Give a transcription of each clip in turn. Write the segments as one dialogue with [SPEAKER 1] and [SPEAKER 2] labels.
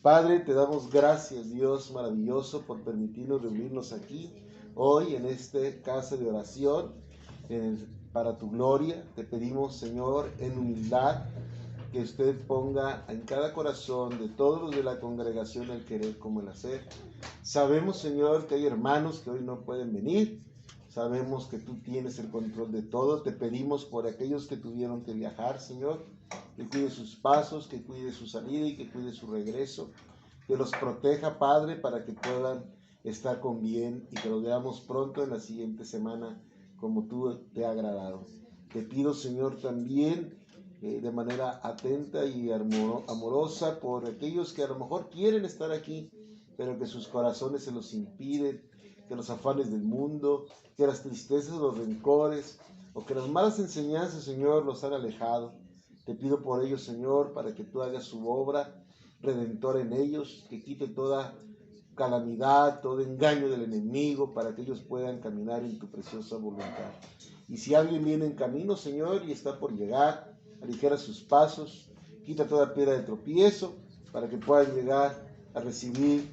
[SPEAKER 1] Padre, te damos gracias, Dios maravilloso, por permitirnos reunirnos aquí hoy en esta casa de oración para tu gloria. Te pedimos, Señor, en humildad, que usted ponga en cada corazón de todos los de la congregación el querer como el hacer. Sabemos, Señor, que hay hermanos que hoy no pueden venir. Sabemos que tú tienes el control de todo. Te pedimos por aquellos que tuvieron que viajar, Señor, que cuide sus pasos, que cuide su salida y que cuide su regreso. Que los proteja, Padre, para que puedan estar con bien y que los veamos pronto en la siguiente semana como tú te ha agradado. Te pido, Señor, también de manera atenta y amorosa por aquellos que a lo mejor quieren estar aquí, pero que sus corazones se los impiden, que los afanes del mundo, que las tristezas, los rencores o que las malas enseñanzas, Señor, los han alejado. Te pido por ellos, Señor, para que tú hagas su obra redentora en ellos, que quite toda calamidad, todo engaño del enemigo, para que ellos puedan caminar en tu preciosa voluntad. Y si alguien viene en camino, Señor, y está por llegar, aligera sus pasos, quita toda piedra de tropiezo, para que puedan llegar a recibir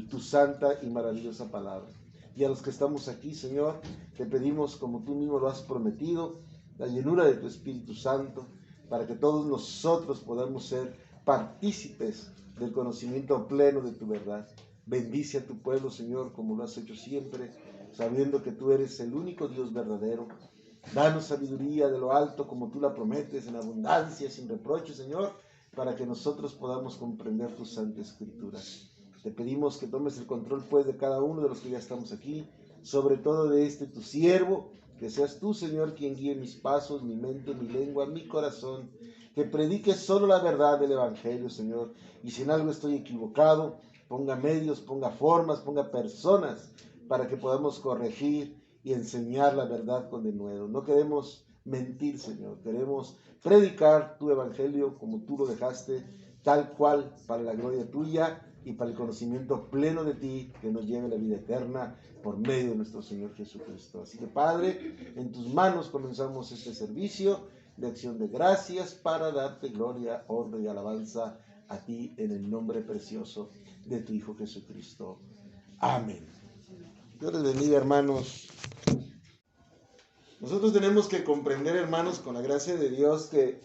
[SPEAKER 1] tu santa y maravillosa palabra. Y a los que estamos aquí, Señor, te pedimos, como tú mismo lo has prometido, la llenura de tu Espíritu Santo, para que todos nosotros podamos ser partícipes del conocimiento pleno de tu verdad. Bendice a tu pueblo, Señor, como lo has hecho siempre, sabiendo que tú eres el único Dios verdadero. Danos sabiduría de lo alto, como tú la prometes, en abundancia, sin reproche, Señor, para que nosotros podamos comprender tu Santa Escritura. Te pedimos que tomes el control, pues, de cada uno de los que ya estamos aquí, sobre todo de este tu siervo, que seas tú, Señor, quien guíe mis pasos, mi mente, mi lengua, mi corazón, que predique solo la verdad del Evangelio, Señor, y si en algo estoy equivocado, ponga medios, ponga formas, ponga personas, para que podamos corregir y enseñar la verdad con denuedo. No queremos mentir, Señor, queremos predicar tu Evangelio como tú lo dejaste, tal cual, para la gloria tuya y para el conocimiento pleno de ti, que nos lleve a la vida eterna por medio de nuestro Señor Jesucristo. Así que, Padre, en tus manos comenzamos este servicio de acción de gracias para darte gloria, honra y alabanza a ti en el nombre precioso de tu Hijo Jesucristo. Amén. Dios les bendiga, hermanos. Nosotros tenemos que comprender, hermanos, con la gracia de Dios, que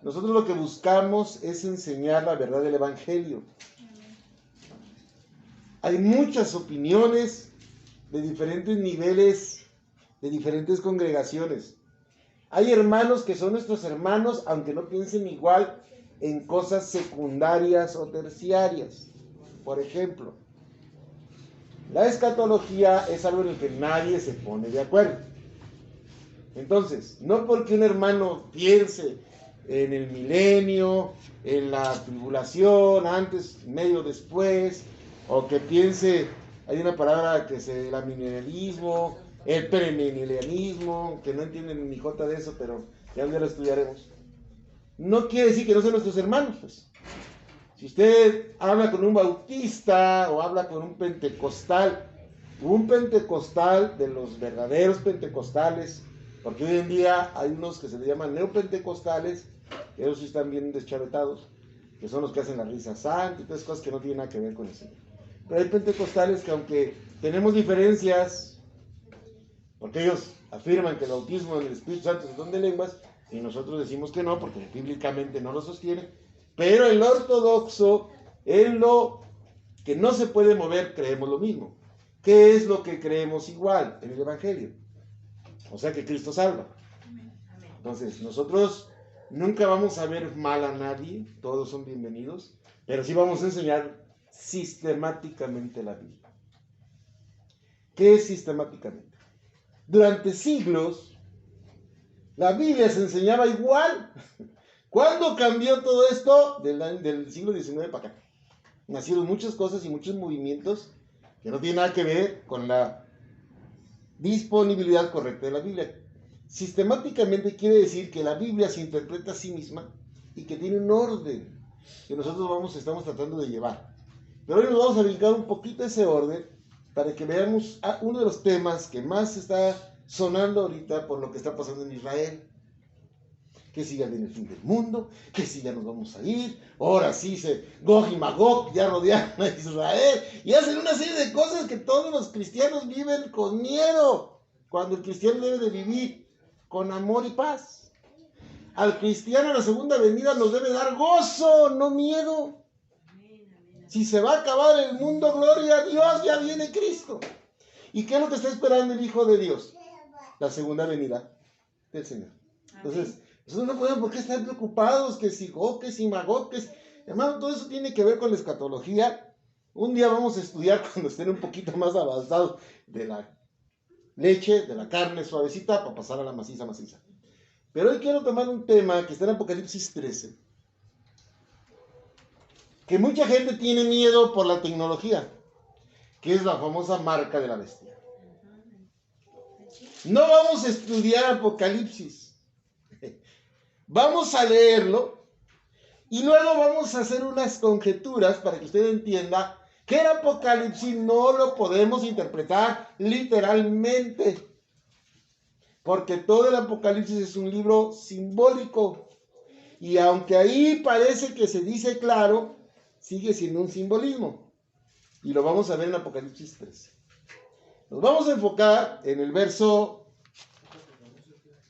[SPEAKER 1] nosotros lo que buscamos es enseñar la verdad del Evangelio. Hay muchas opiniones de diferentes niveles, de diferentes congregaciones. Hay hermanos que son nuestros hermanos, aunque no piensen igual en cosas secundarias o terciarias. Por ejemplo, la escatología es algo en el que nadie se pone de acuerdo. Entonces, no porque un hermano piense en el milenio, en la tribulación, antes, medio, después, o que piense, hay una palabra que es el amilenialismo, el premilenialismo, que no entienden ni jota de eso, pero ya un día lo estudiaremos. No quiere decir que no sean nuestros hermanos, pues. Si usted habla con un bautista o habla con un pentecostal de los verdaderos pentecostales, porque hoy en día hay unos que se le llaman neopentecostales, que ellos sí están bien deschavetados, que son los que hacen la risa santa y todas cosas que no tienen nada que ver con eso. Pero hay pentecostales que, aunque tenemos diferencias, porque ellos afirman que el bautismo en el Espíritu Santo es el don de lenguas, y nosotros decimos que no, porque bíblicamente no lo sostiene, pero el ortodoxo, en lo que no se puede mover, creemos lo mismo. ¿Qué es lo que creemos igual? En el Evangelio. O sea que Cristo salva. Entonces, nosotros nunca vamos a ver mal a nadie, todos son bienvenidos, pero sí vamos a enseñar sistemáticamente la Biblia. ¿Qué es sistemáticamente? Durante siglos, la Biblia se enseñaba igual. ¿Cuándo cambió todo esto? Del siglo XIX para acá. Nacieron muchas cosas y muchos movimientos que no tienen nada que ver con la disponibilidad correcta de la Biblia. Sistemáticamente quiere decir que la Biblia se interpreta a sí misma y que tiene un orden que nosotros estamos tratando de llevar. Pero hoy nos vamos a brincar un poquito ese orden para que veamos uno de los temas que más está sonando ahorita por lo que está pasando en Israel. que si ya viene el fin del mundo, que si ya nos vamos a ir, ahora sí Gog y Magog ya rodearon a Israel, y hacen una serie de cosas que todos los cristianos viven con miedo, cuando el cristiano debe de vivir con amor y paz. Al cristiano la segunda venida nos debe dar gozo, no miedo. Si se va a acabar el mundo, gloria a Dios, ya viene Cristo. ¿Y qué es lo que está esperando el Hijo de Dios? La segunda venida del Señor. Entonces, nosotros no podemos por qué estar preocupados, que si Gog, que si Magog, que si... Hermano, todo eso tiene que ver con la escatología. Un día vamos a estudiar cuando estén un poquito más avanzados de la leche, de la carne suavecita, para pasar a la maciza. Pero hoy quiero tomar un tema que está en Apocalipsis 13. Que mucha gente tiene miedo por la tecnología, que es la famosa marca de la bestia. No vamos a estudiar Apocalipsis. Vamos a leerlo y luego vamos a hacer unas conjeturas para que usted entienda que el Apocalipsis no lo podemos interpretar literalmente. Porque todo el Apocalipsis es un libro simbólico. Y aunque ahí parece que se dice claro, sigue siendo un simbolismo. Y lo vamos a ver en Apocalipsis 13. Nos vamos a enfocar en el verso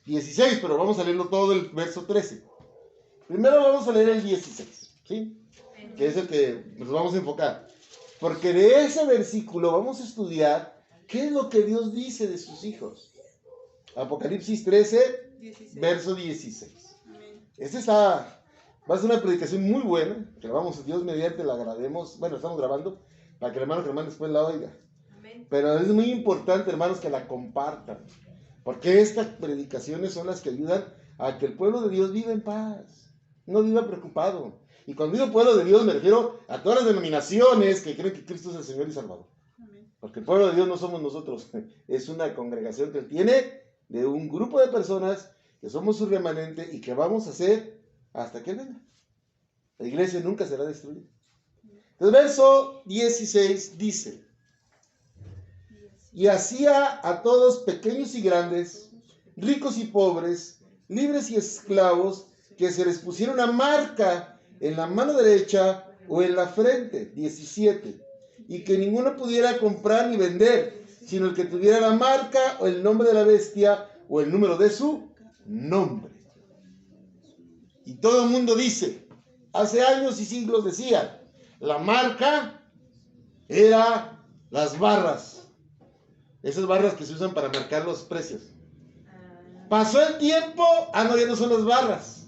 [SPEAKER 1] 16, pero vamos a leerlo todo el verso 13. Primero vamos a leer el 16, ¿sí? Que es el que nos vamos a enfocar. Porque de ese versículo vamos a estudiar qué es lo que Dios dice de sus hijos. Apocalipsis 13, 16. Verso 16. Va a ser una predicación muy buena, que Dios mediante la grabemos, bueno, estamos grabando, para que el hermano Germán después la oiga. Amén. Pero es muy importante, hermanos, que la compartan, porque estas predicaciones son las que ayudan a que el pueblo de Dios viva en paz, no viva preocupado. Y cuando digo pueblo de Dios me refiero a todas las denominaciones que creen que Cristo es el Señor y Salvador. Amén. Porque el pueblo de Dios no somos nosotros, es una congregación que Él tiene de un grupo de personas que somos su remanente y que vamos a hacer hasta que Él venga. La iglesia nunca será destruida. El verso 16 dice: y hacía a todos, pequeños y grandes, ricos y pobres, libres y esclavos, que se les pusiera una marca en la mano derecha o en la frente. 17. Y que ninguno pudiera comprar ni vender, sino el que tuviera la marca o el nombre de la bestia o el número de su nombre. Y todo el mundo dice, hace años y siglos decían, la marca era las barras. Esas barras que se usan para marcar los precios. Pasó el tiempo, no, ya no son las barras.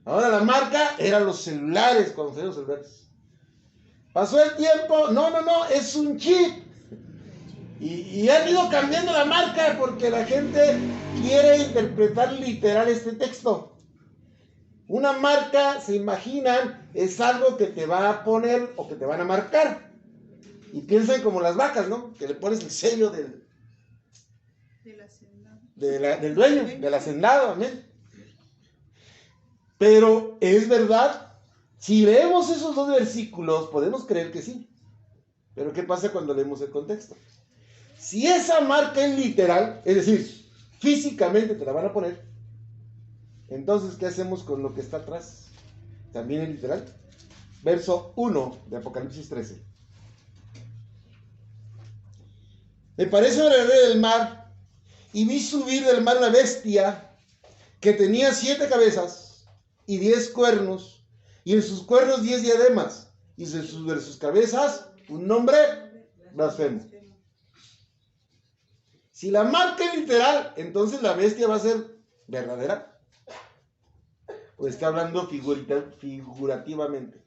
[SPEAKER 1] Ahora la marca eran los celulares, cuando salieron los celulares. Pasó el tiempo, no, es un chip. Y han ido cambiando la marca porque la gente quiere interpretar literal este texto. Una marca, se imaginan, es algo que te va a poner o que te van a marcar. Y piensan como las vacas, ¿no? Que le pones el sello del dueño, del hacendado, amén. Pero es verdad, si leemos esos dos versículos, podemos creer que sí. Pero ¿qué pasa cuando leemos el contexto? Si esa marca es literal, es decir, físicamente te la van a poner, entonces, ¿qué hacemos con lo que está atrás? ¿También es literal? Verso 1 de Apocalipsis 13. Me pareció el rey del mar, y vi subir del mar una bestia que tenía 7 cabezas y 10 cuernos, y en sus cuernos 10 diademas, y sobre sus cabezas un nombre blasfemo. Si la marca es literal, entonces la bestia va a ser verdadera. Pues está hablando figurativamente.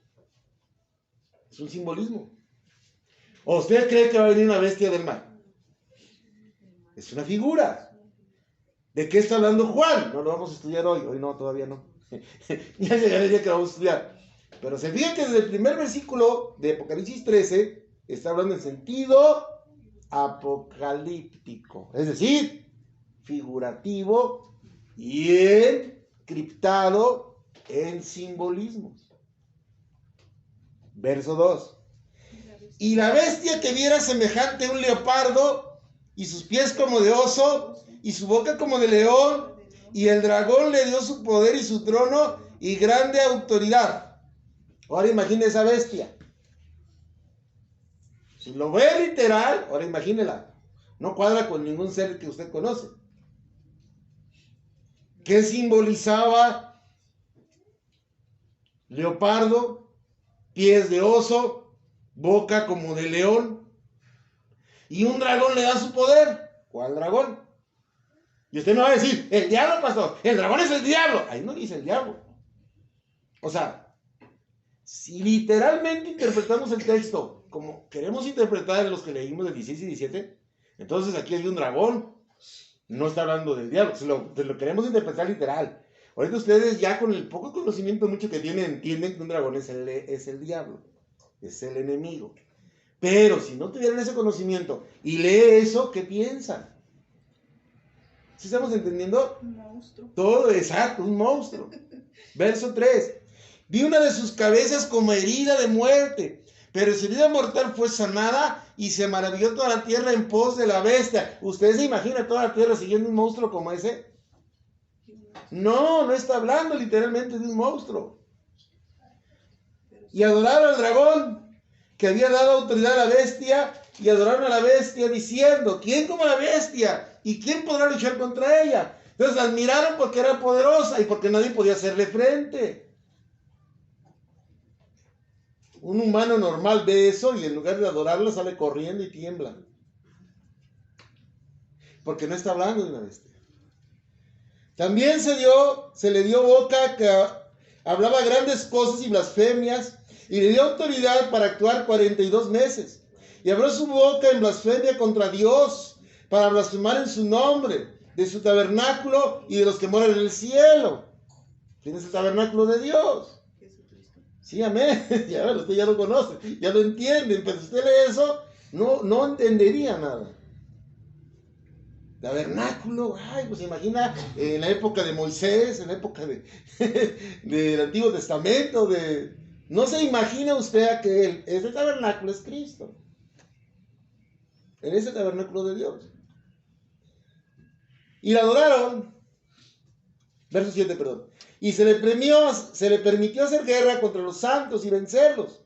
[SPEAKER 1] Es un simbolismo. ¿O usted cree que va a venir una bestia del mar? Es una figura. ¿De qué está hablando Juan? No lo vamos a estudiar hoy. Hoy no, todavía no. Ya llegará el día que lo vamos a estudiar. Pero se fijan que desde el primer versículo de Apocalipsis 13 está hablando en sentido apocalíptico. Es decir, figurativo y encriptado en simbolismos. Verso 2. Y la bestia que viera semejante a un leopardo, y sus pies como de oso, y su boca como de león, Y el dragón le dio su poder y su trono y grande autoridad. Ahora imagine esa bestia. Si lo ve literal, ahora imagínela. No cuadra con ningún ser que usted conoce. ¿Qué simbolizaba? Leopardo, pies de oso, boca como de león. Y un dragón le da su poder. ¿Cuál dragón? Y usted me va a decir, el diablo, pastor, el dragón es el diablo. Ahí no dice el diablo. O sea, si literalmente interpretamos el texto como queremos interpretar los que leímos del 16 y 17, entonces aquí hay un dragón. No está hablando del diablo, lo queremos interpretar literal. Ahorita ustedes ya con el poco conocimiento mucho que tienen, entienden que un dragón es el diablo, es el enemigo. Pero si no tuvieran ese conocimiento y lee eso, ¿qué piensan? ¿Sí estamos entendiendo?
[SPEAKER 2] Un monstruo.
[SPEAKER 1] Todo, exacto, un monstruo. Verso 3. Vi una de sus cabezas como herida de muerte, pero su herida mortal fue sanada y se maravilló toda la tierra en pos de la bestia. ¿Ustedes se imaginan toda la tierra siguiendo un monstruo como ese? No, no está hablando literalmente de un monstruo. Y adoraron al dragón, que había dado autoridad a la bestia, y adoraron a la bestia diciendo, ¿quién como la bestia? ¿Y quién podrá luchar contra ella? Entonces la admiraron porque era poderosa y porque nadie podía hacerle frente. Un humano normal ve eso y en lugar de adorarla sale corriendo y tiembla. Porque no está hablando de una bestia. También se le dio boca que hablaba grandes cosas y blasfemias, y le dio autoridad para actuar 42 meses. Y abrió su boca en blasfemia contra Dios, para blasfemar en su nombre, de su tabernáculo y de los que moran en el cielo. ¿Quién es el tabernáculo de Dios? Sí, amén. Ya, usted ya lo conoce, ya lo entienden, pero si usted lee eso, no entendería nada. Tabernáculo, ay, pues imagina en la época de Moisés, en la época del Antiguo Testamento, no se imagina usted que ese tabernáculo es Cristo. En ese tabernáculo de Dios. Y la adoraron. Verso 7, perdón. Y se le permitió hacer guerra contra los santos y vencerlos.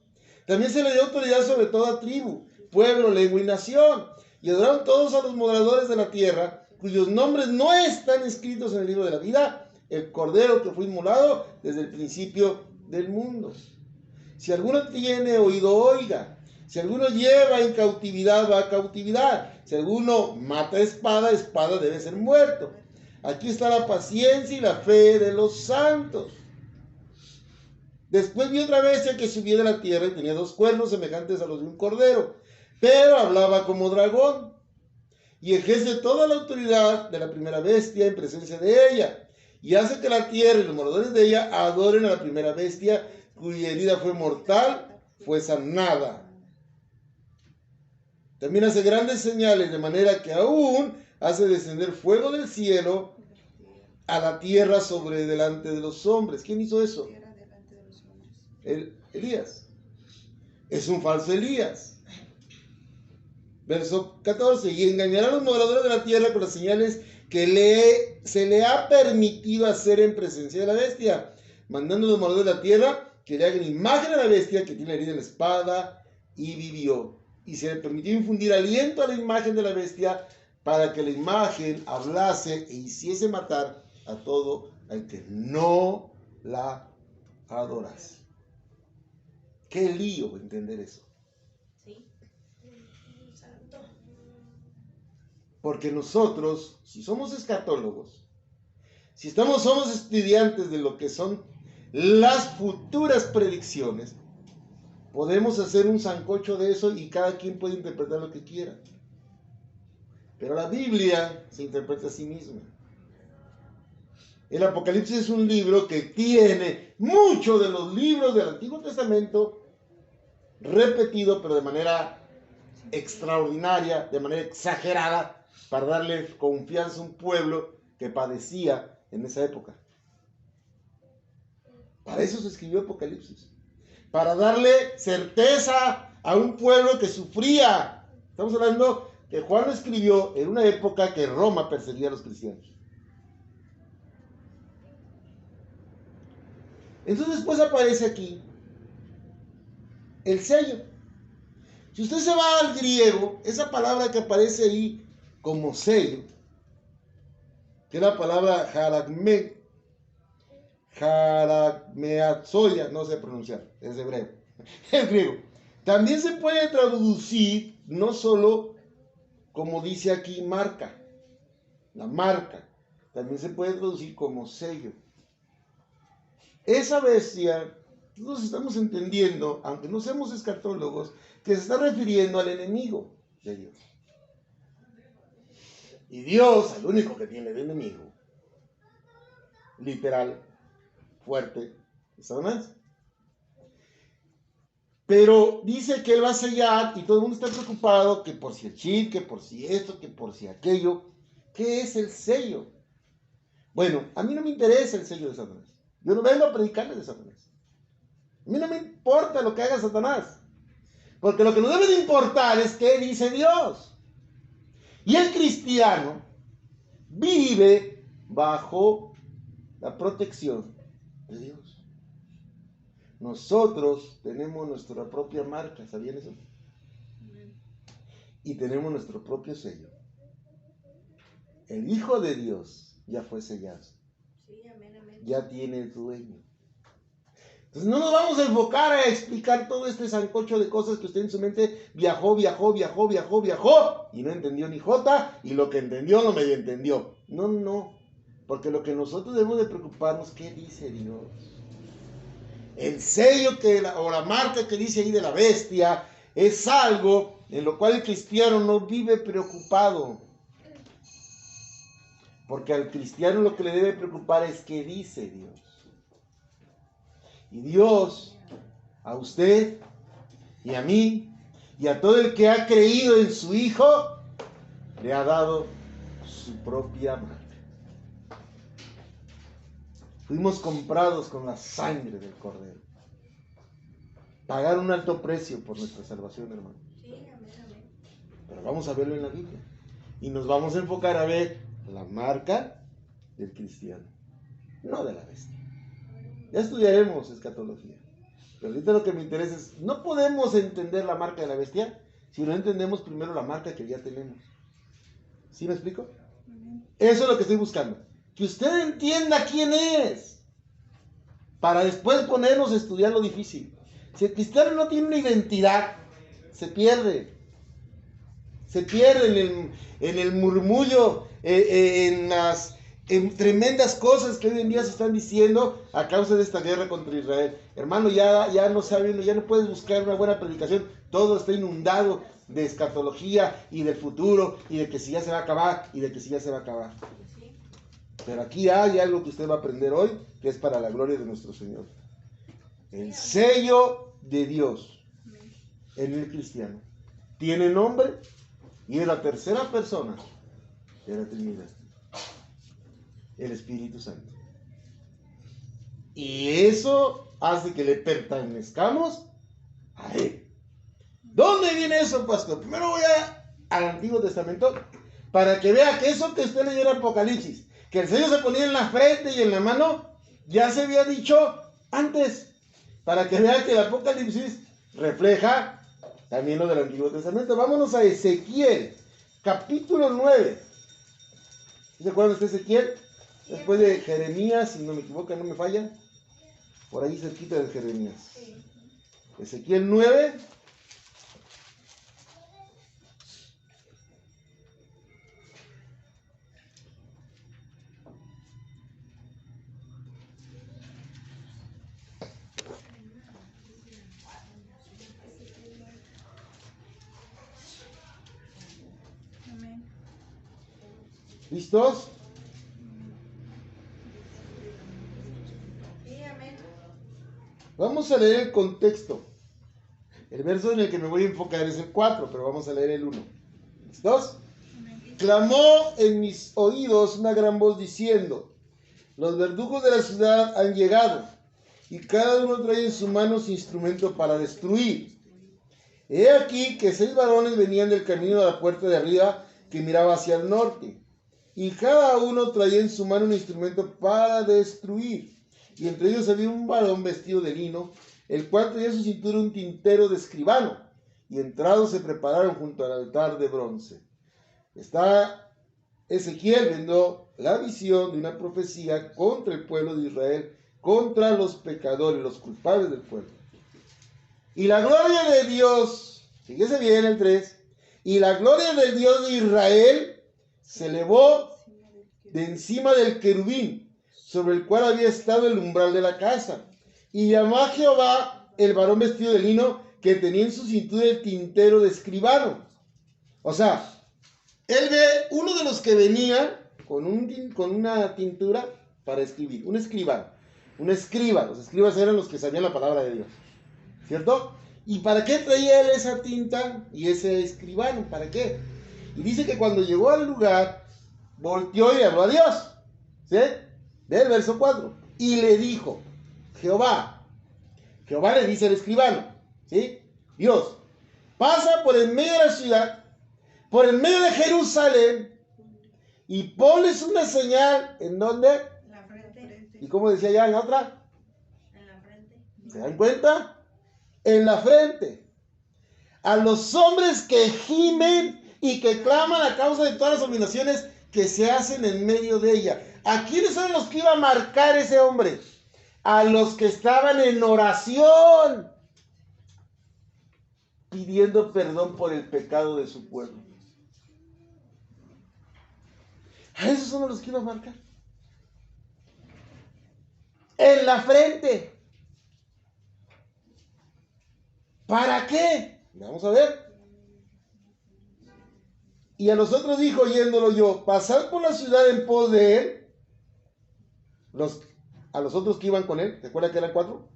[SPEAKER 1] También se le dio autoridad sobre toda tribu, pueblo, lengua y nación. Y adoraron todos a los moradores de la tierra, cuyos nombres no están escritos en el libro de la vida, el cordero que fue inmolado desde el principio del mundo. Si alguno tiene oído, oiga. Si alguno lleva en cautividad, va a cautividad. Si alguno mata espada, espada debe ser muerto. Aquí está la paciencia y la fe de los santos. Después vi otra bestia que subía de la tierra y tenía 2 cuernos semejantes a los de un cordero, pero hablaba como dragón y ejerce toda la autoridad de la primera bestia en presencia de ella, y hace que la tierra y los moradores de ella adoren a la primera bestia, cuya herida fue mortal, fue sanada. También hace grandes señales, de manera que aún hace descender fuego del cielo a la tierra sobre delante de los hombres. ¿Quién hizo eso? Elías. Es un falso Elías. Verso 14. Y engañará a los moradores de la tierra con las señales que se le ha permitido hacer en presencia de la bestia, mandando a los moradores de la tierra que le hagan imagen a la bestia que tiene herida en la espada y vivió. Y se le permitió infundir aliento a la imagen de la bestia para que la imagen hablase e hiciese matar a todo el que no la adorase. Qué lío entender eso.
[SPEAKER 2] Sí. Santo.
[SPEAKER 1] Porque nosotros, si somos escatólogos, si somos estudiantes de lo que son las futuras predicciones, podemos hacer un sancocho de eso y cada quien puede interpretar lo que quiera. Pero la Biblia se interpreta a sí misma. El Apocalipsis es un libro que tiene muchos de los libros del Antiguo Testamento repetido, pero de manera extraordinaria, de manera exagerada, para darle confianza a un pueblo que padecía en esa época. Para eso se escribió Apocalipsis. Para darle certeza a un pueblo que sufría. Estamos hablando que Juan lo escribió en una época que Roma perseguía a los cristianos. Entonces después aparece aquí el sello. Si usted se va al griego, esa palabra que aparece ahí como sello, que es la palabra jaragmeatzoya, no sé pronunciar, es hebreo, es griego. También se puede traducir no solo como dice aquí marca, la marca, también se puede traducir como sello. Esa bestia, todos estamos entendiendo, aunque no seamos escatólogos, que se está refiriendo al enemigo de Dios. Y Dios, al único que tiene de enemigo, literal, fuerte, es Satanás. Pero dice que él va a sellar y todo el mundo está preocupado que por si el chip, que por si esto, que por si aquello. ¿Qué es el sello? Bueno, a mí no me interesa el sello de Satanás. Yo no vengo a predicarle de Satanás. A mí no me importa lo que haga Satanás. Porque lo que nos debe de importar es qué dice Dios. Y el cristiano vive bajo la protección de Dios. Nosotros tenemos nuestra propia marca, ¿sabían eso? Y tenemos nuestro propio sello. El Hijo de Dios ya fue sellado.
[SPEAKER 2] Sí, amén, amén.
[SPEAKER 1] Ya tiene el dueño. Entonces no nos vamos a enfocar a explicar todo este sancocho de cosas que usted en su mente viajó y no entendió ni jota, y lo que entendió no medio entendió. No, porque lo que nosotros debemos de preocuparnos, ¿qué dice Dios? El sello o la marca que dice ahí de la bestia es algo en lo cual el cristiano no vive preocupado. Porque al cristiano lo que le debe preocupar es qué dice Dios. Y Dios, a usted y a mí y a todo el que ha creído en su Hijo, le ha dado su propia marca. Fuimos comprados con la sangre del Cordero. Pagar un alto precio por nuestra salvación, hermano.
[SPEAKER 2] Sí, amén, amén.
[SPEAKER 1] Pero vamos a verlo en la Biblia. Y nos vamos a enfocar a ver la marca del cristiano, no de la bestia. Ya estudiaremos escatología. Pero ahorita lo que me interesa es, no podemos entender la marca de la bestia si no entendemos primero la marca que ya tenemos. ¿Sí me explico? Eso es lo que estoy buscando. Que usted entienda quién es. Para después ponernos a estudiar lo difícil. Si el cristiano no tiene una identidad, se pierde. Se pierde en el murmullo, en tremendas cosas que hoy en día se están diciendo a causa de esta guerra contra Israel. Hermano, ya no saben, ya no puedes buscar una buena predicación. Todo está inundado de escatología y del futuro y de que si ya se va a acabar y de que si ya se va a acabar. Pero aquí hay algo que usted va a aprender hoy, que es para la gloria de nuestro Señor. El sello de Dios en el cristiano tiene nombre y es la tercera persona de la Trinidad, el Espíritu Santo. Y eso hace que le pertenezcamos a Él. ¿Dónde viene eso, pastor? Primero voy al Antiguo Testamento para que vea que eso que usted leyó en Apocalipsis, que el sello se ponía en la frente y en la mano, ya se había dicho antes, para que vea que el Apocalipsis refleja también lo del Antiguo Testamento. Vámonos a Ezequiel, capítulo 9. ¿Se acuerdan de Ezequiel? Después de Jeremías, si no me equivoco, no me falla. Por ahí cerquita de Jeremías. Ezequiel 9. ¿Listos?
[SPEAKER 2] Sí, amén.
[SPEAKER 1] Vamos a leer el contexto. El verso en el que me voy a enfocar es el 4, pero vamos a leer el 1. ¿Listos? Clamó en mis oídos una gran voz diciendo: los verdugos de la ciudad han llegado, y cada uno trae en su mano su instrumento para destruir. He aquí que 6 varones venían del camino de la puerta de arriba que miraba hacia el norte, y cada uno traía en su mano un instrumento para destruir. y entre ellos había un varón vestido de lino, el cual traía en su cintura un tintero de escribano, y entrados se prepararon junto al altar de bronce. Está Ezequiel viendo la visión de una profecía contra el pueblo de Israel, contra los pecadores, los culpables del pueblo. Y la gloria de Dios, fíjese bien el 3, y la gloria del Dios de Israel se elevó de encima del querubín, sobre el cual había estado el umbral de la casa. Y llamó a Jehová el varón vestido de lino, que tenía en su cintura el tintero de escribano. O sea, él ve uno de los que venía con una tintura para escribir, un escribano, un escriba. Los escribas eran los que sabían la palabra de Dios, ¿cierto? ¿Y para qué traía él esa tinta y ese escribano? ¿Para qué? Y dice que cuando llegó al lugar, volteó y habló a Dios, ¿sí? Ve el verso 4. Y le dijo, Jehová le dice al escribano, ¿sí? Dios, pasa por el medio de la ciudad, por el medio de Jerusalén, y ponles una señal, ¿en dónde?
[SPEAKER 2] En la frente.
[SPEAKER 1] ¿Y cómo decía ya en la otra?
[SPEAKER 2] En la frente.
[SPEAKER 1] ¿Se dan cuenta? En la frente. A los hombres que gimen y que claman a causa de todas las abominaciones que se hacen en medio de ella. ¿A quiénes son los que iba a marcar ese hombre? A los que estaban en oración, pidiendo perdón por el pecado de su pueblo. A esos son los que iba a marcar. En la frente. ¿Para qué? Vamos a ver. Y a los otros dijo, oyéndolo yo, pasad por la ciudad en pos de él. A los otros que iban con él, ¿te acuerdas que eran 4?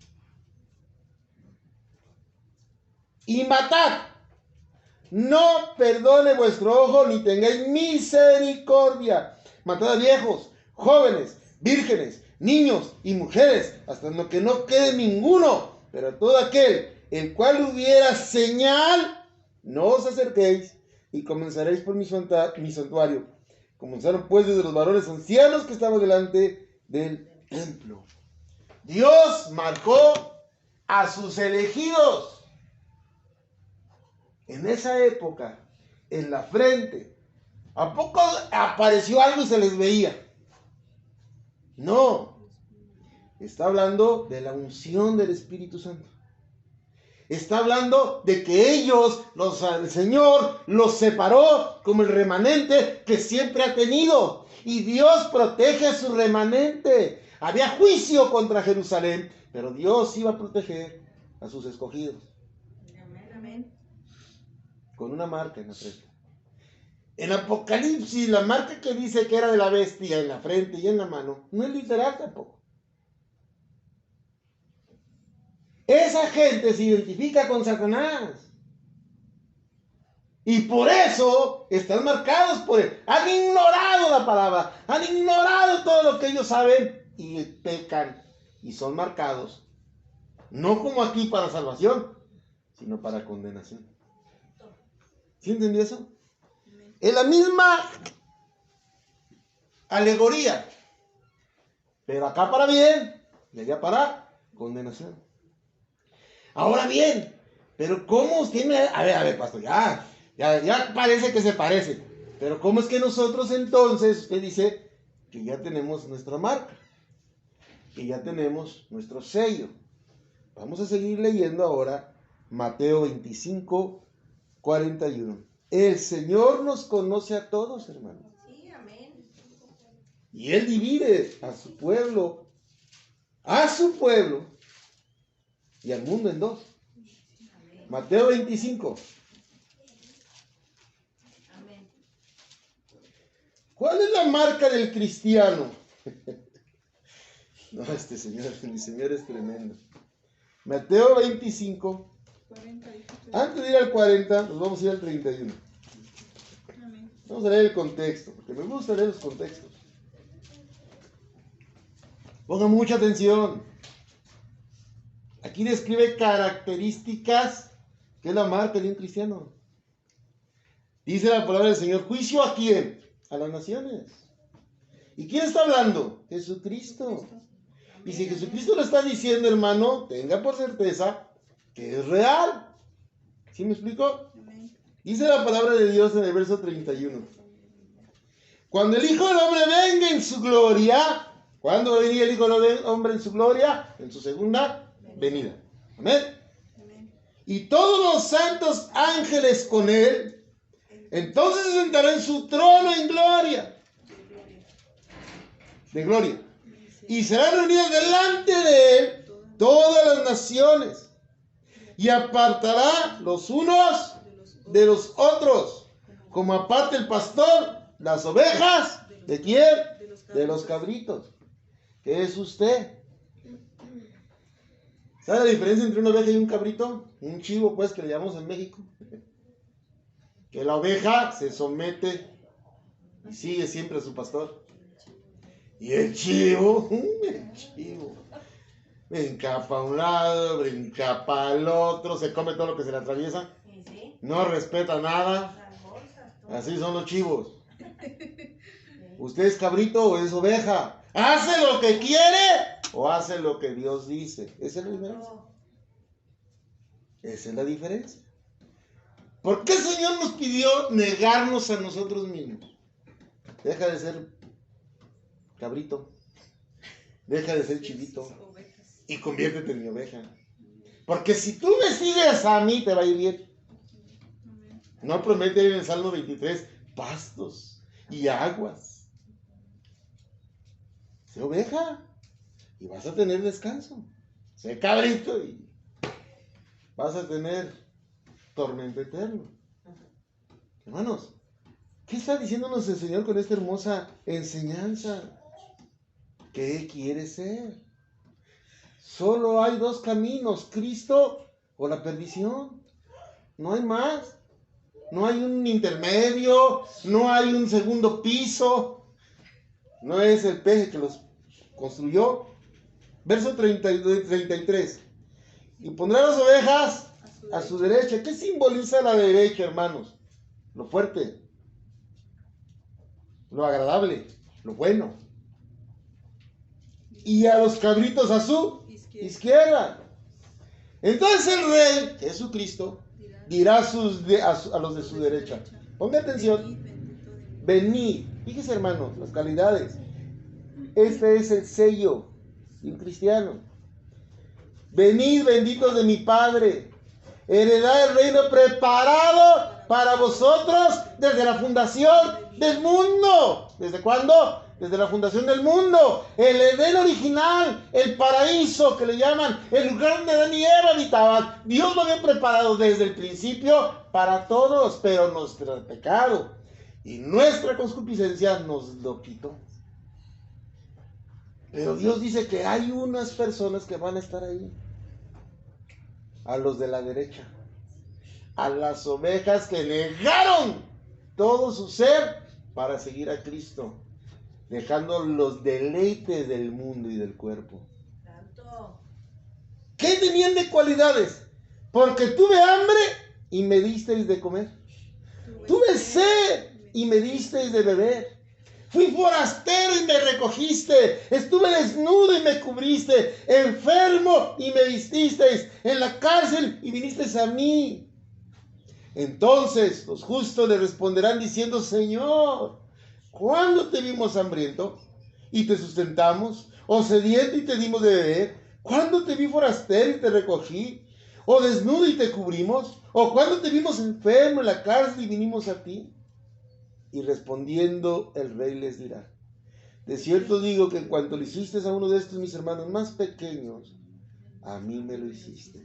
[SPEAKER 1] Y matad. No perdone vuestro ojo, ni tengáis misericordia. Matad a viejos, jóvenes, vírgenes, niños y mujeres, hasta que no quede ninguno. Pero a todo aquel, el cual hubiera señal, no os acerquéis, y comenzaréis por mi santuario. Comenzaron pues desde los varones ancianos que estaban delante del templo. Dios marcó a sus elegidos. En esa época, en la frente, ¿a poco apareció algo y se les veía? No. Está hablando de la unción del Espíritu Santo. Está hablando de que ellos, el Señor, los separó como el remanente que siempre ha tenido. Y Dios protege a su remanente. Había juicio contra Jerusalén, pero Dios iba a proteger a sus escogidos.
[SPEAKER 2] Amén, amén.
[SPEAKER 1] Con una marca en la frente. En Apocalipsis, la marca que dice que era de la bestia en la frente y en la mano, no es literal tampoco. Esa gente se identifica con Satanás. Y por eso están marcados por él. Han ignorado la palabra. Han ignorado todo lo que ellos saben y pecan. Y son marcados. No como aquí para salvación, sino para condenación. ¿Sí entendió eso? Es la misma alegoría. Pero acá para bien y allá para condenación. Ahora bien, pero ¿cómo usted me... A ver, pastor, ya parece que se parece. Pero ¿cómo es que nosotros entonces, usted dice que ya tenemos nuestra marca, que ya tenemos nuestro sello? Vamos a seguir leyendo ahora Mateo 25, 41. El Señor nos conoce a todos, hermanos.
[SPEAKER 2] Sí, amén.
[SPEAKER 1] Y Él divide a su pueblo y al mundo en dos.
[SPEAKER 2] Amén.
[SPEAKER 1] Mateo 25.
[SPEAKER 2] Amén.
[SPEAKER 1] ¿Cuál es la marca del cristiano? No, mi Señor es tremendo. Mateo 25.
[SPEAKER 3] 40,
[SPEAKER 1] Antes de ir al 40, nos vamos a ir al 31.
[SPEAKER 3] amén.
[SPEAKER 1] Vamos a leer el contexto, porque me gusta leer los contextos. Pongan mucha atención. Aquí describe características que es la marca de un cristiano. Dice la palabra del Señor, ¿juicio a quién? A las naciones. ¿Y quién está hablando? Jesucristo. Y si Jesucristo lo está diciendo, hermano, tenga por certeza que es real. ¿Sí me explico?
[SPEAKER 3] Amén.
[SPEAKER 1] Dice la palabra de Dios en el verso 31. Cuando el Hijo del Hombre venga en su gloria, ¿cuándo va a venir el Hijo del Hombre en su gloria? En su segunda venida. Amén.
[SPEAKER 3] Amén.
[SPEAKER 1] Y todos los santos ángeles con él, entonces se sentará en su trono en gloria. De gloria. Y serán reunidas delante de él todas las naciones. Y apartará los unos de los otros. Como aparte el pastor las ovejas. ¿De quién? De los cabritos. ¿Qué es usted? ¿Sabe la diferencia entre una oveja y un cabrito? Un chivo, pues, que le llamamos en México. Que la oveja se somete y sigue siempre a su pastor. Y el chivo, brinca para un lado, brinca para el otro, se come todo lo que se le atraviesa,
[SPEAKER 2] Sí, sí.
[SPEAKER 1] no respeta nada.
[SPEAKER 2] Las bolsas, todo.
[SPEAKER 1] Así son los chivos. ¿Usted es cabrito o es oveja? ¿Hace lo que quiere o hace lo que Dios dice? Esa es la diferencia. Esa es la diferencia. ¿Por qué el Señor nos pidió negarnos a nosotros mismos? Deja de ser cabrito. Deja de ser chivito.
[SPEAKER 3] Ovejas.
[SPEAKER 1] Y conviértete en mi oveja. Porque si tú me sigues a mí, te va a ir bien.
[SPEAKER 3] Amén.
[SPEAKER 1] No promete en el Salmo 23 pastos y aguas. Sé oveja y vas a tener descanso. Sé cabrito y vas a tener tormento eterno. Hermanos, ¿qué está diciéndonos el Señor con esta hermosa enseñanza? ¿Qué quiere ser? Solo hay dos caminos, Cristo o la perdición. No hay más. No hay un intermedio, no hay un segundo piso. No es el peje que los construyó. Verso 33. Y pondrá las ovejas a su derecha. ¿Qué simboliza la derecha, hermanos? Lo fuerte, lo agradable, lo bueno. Y a los cabritos a su izquierda. Entonces el rey, Jesucristo, dirá a los de su derecha. Ponga atención. Venid. Fíjese, hermanos, las calidades. Este es el sello de un cristiano. Venid, benditos de mi Padre. Heredad el reino preparado para vosotros desde la fundación del mundo. ¿Desde cuándo? Desde la fundación del mundo. El Edén original, el paraíso que le llaman, el lugar donde Adán y Eva habitaban. Dios lo había preparado desde el principio para todos, pero nuestro pecado y nuestra concupiscencia nos lo quitó. Pero Dios dice que hay unas personas que van a estar ahí. A los de la derecha. A las ovejas que negaron todo su ser para seguir a Cristo, dejando los deleites del mundo y del cuerpo.
[SPEAKER 2] Santo.
[SPEAKER 1] ¿Qué tenían de cualidades? Porque tuve hambre y me disteis de comer. Tuve sed y me disteis de beber. Fui forastero y me recogiste. Estuve desnudo y me cubriste. Enfermo y me vististeis. En la cárcel y vinisteis a mí. Entonces los justos le responderán diciendo: Señor, ¿cuándo te vimos hambriento y te sustentamos? ¿O sediento y te dimos de beber? ¿Cuándo te vi forastero y te recogí? ¿O desnudo y te cubrimos? ¿O cuándo te vimos enfermo en la cárcel y vinimos a ti? Y respondiendo el rey les dirá: de cierto digo que en cuanto le hiciste a uno de estos mis hermanos más pequeños, a mí me lo hiciste.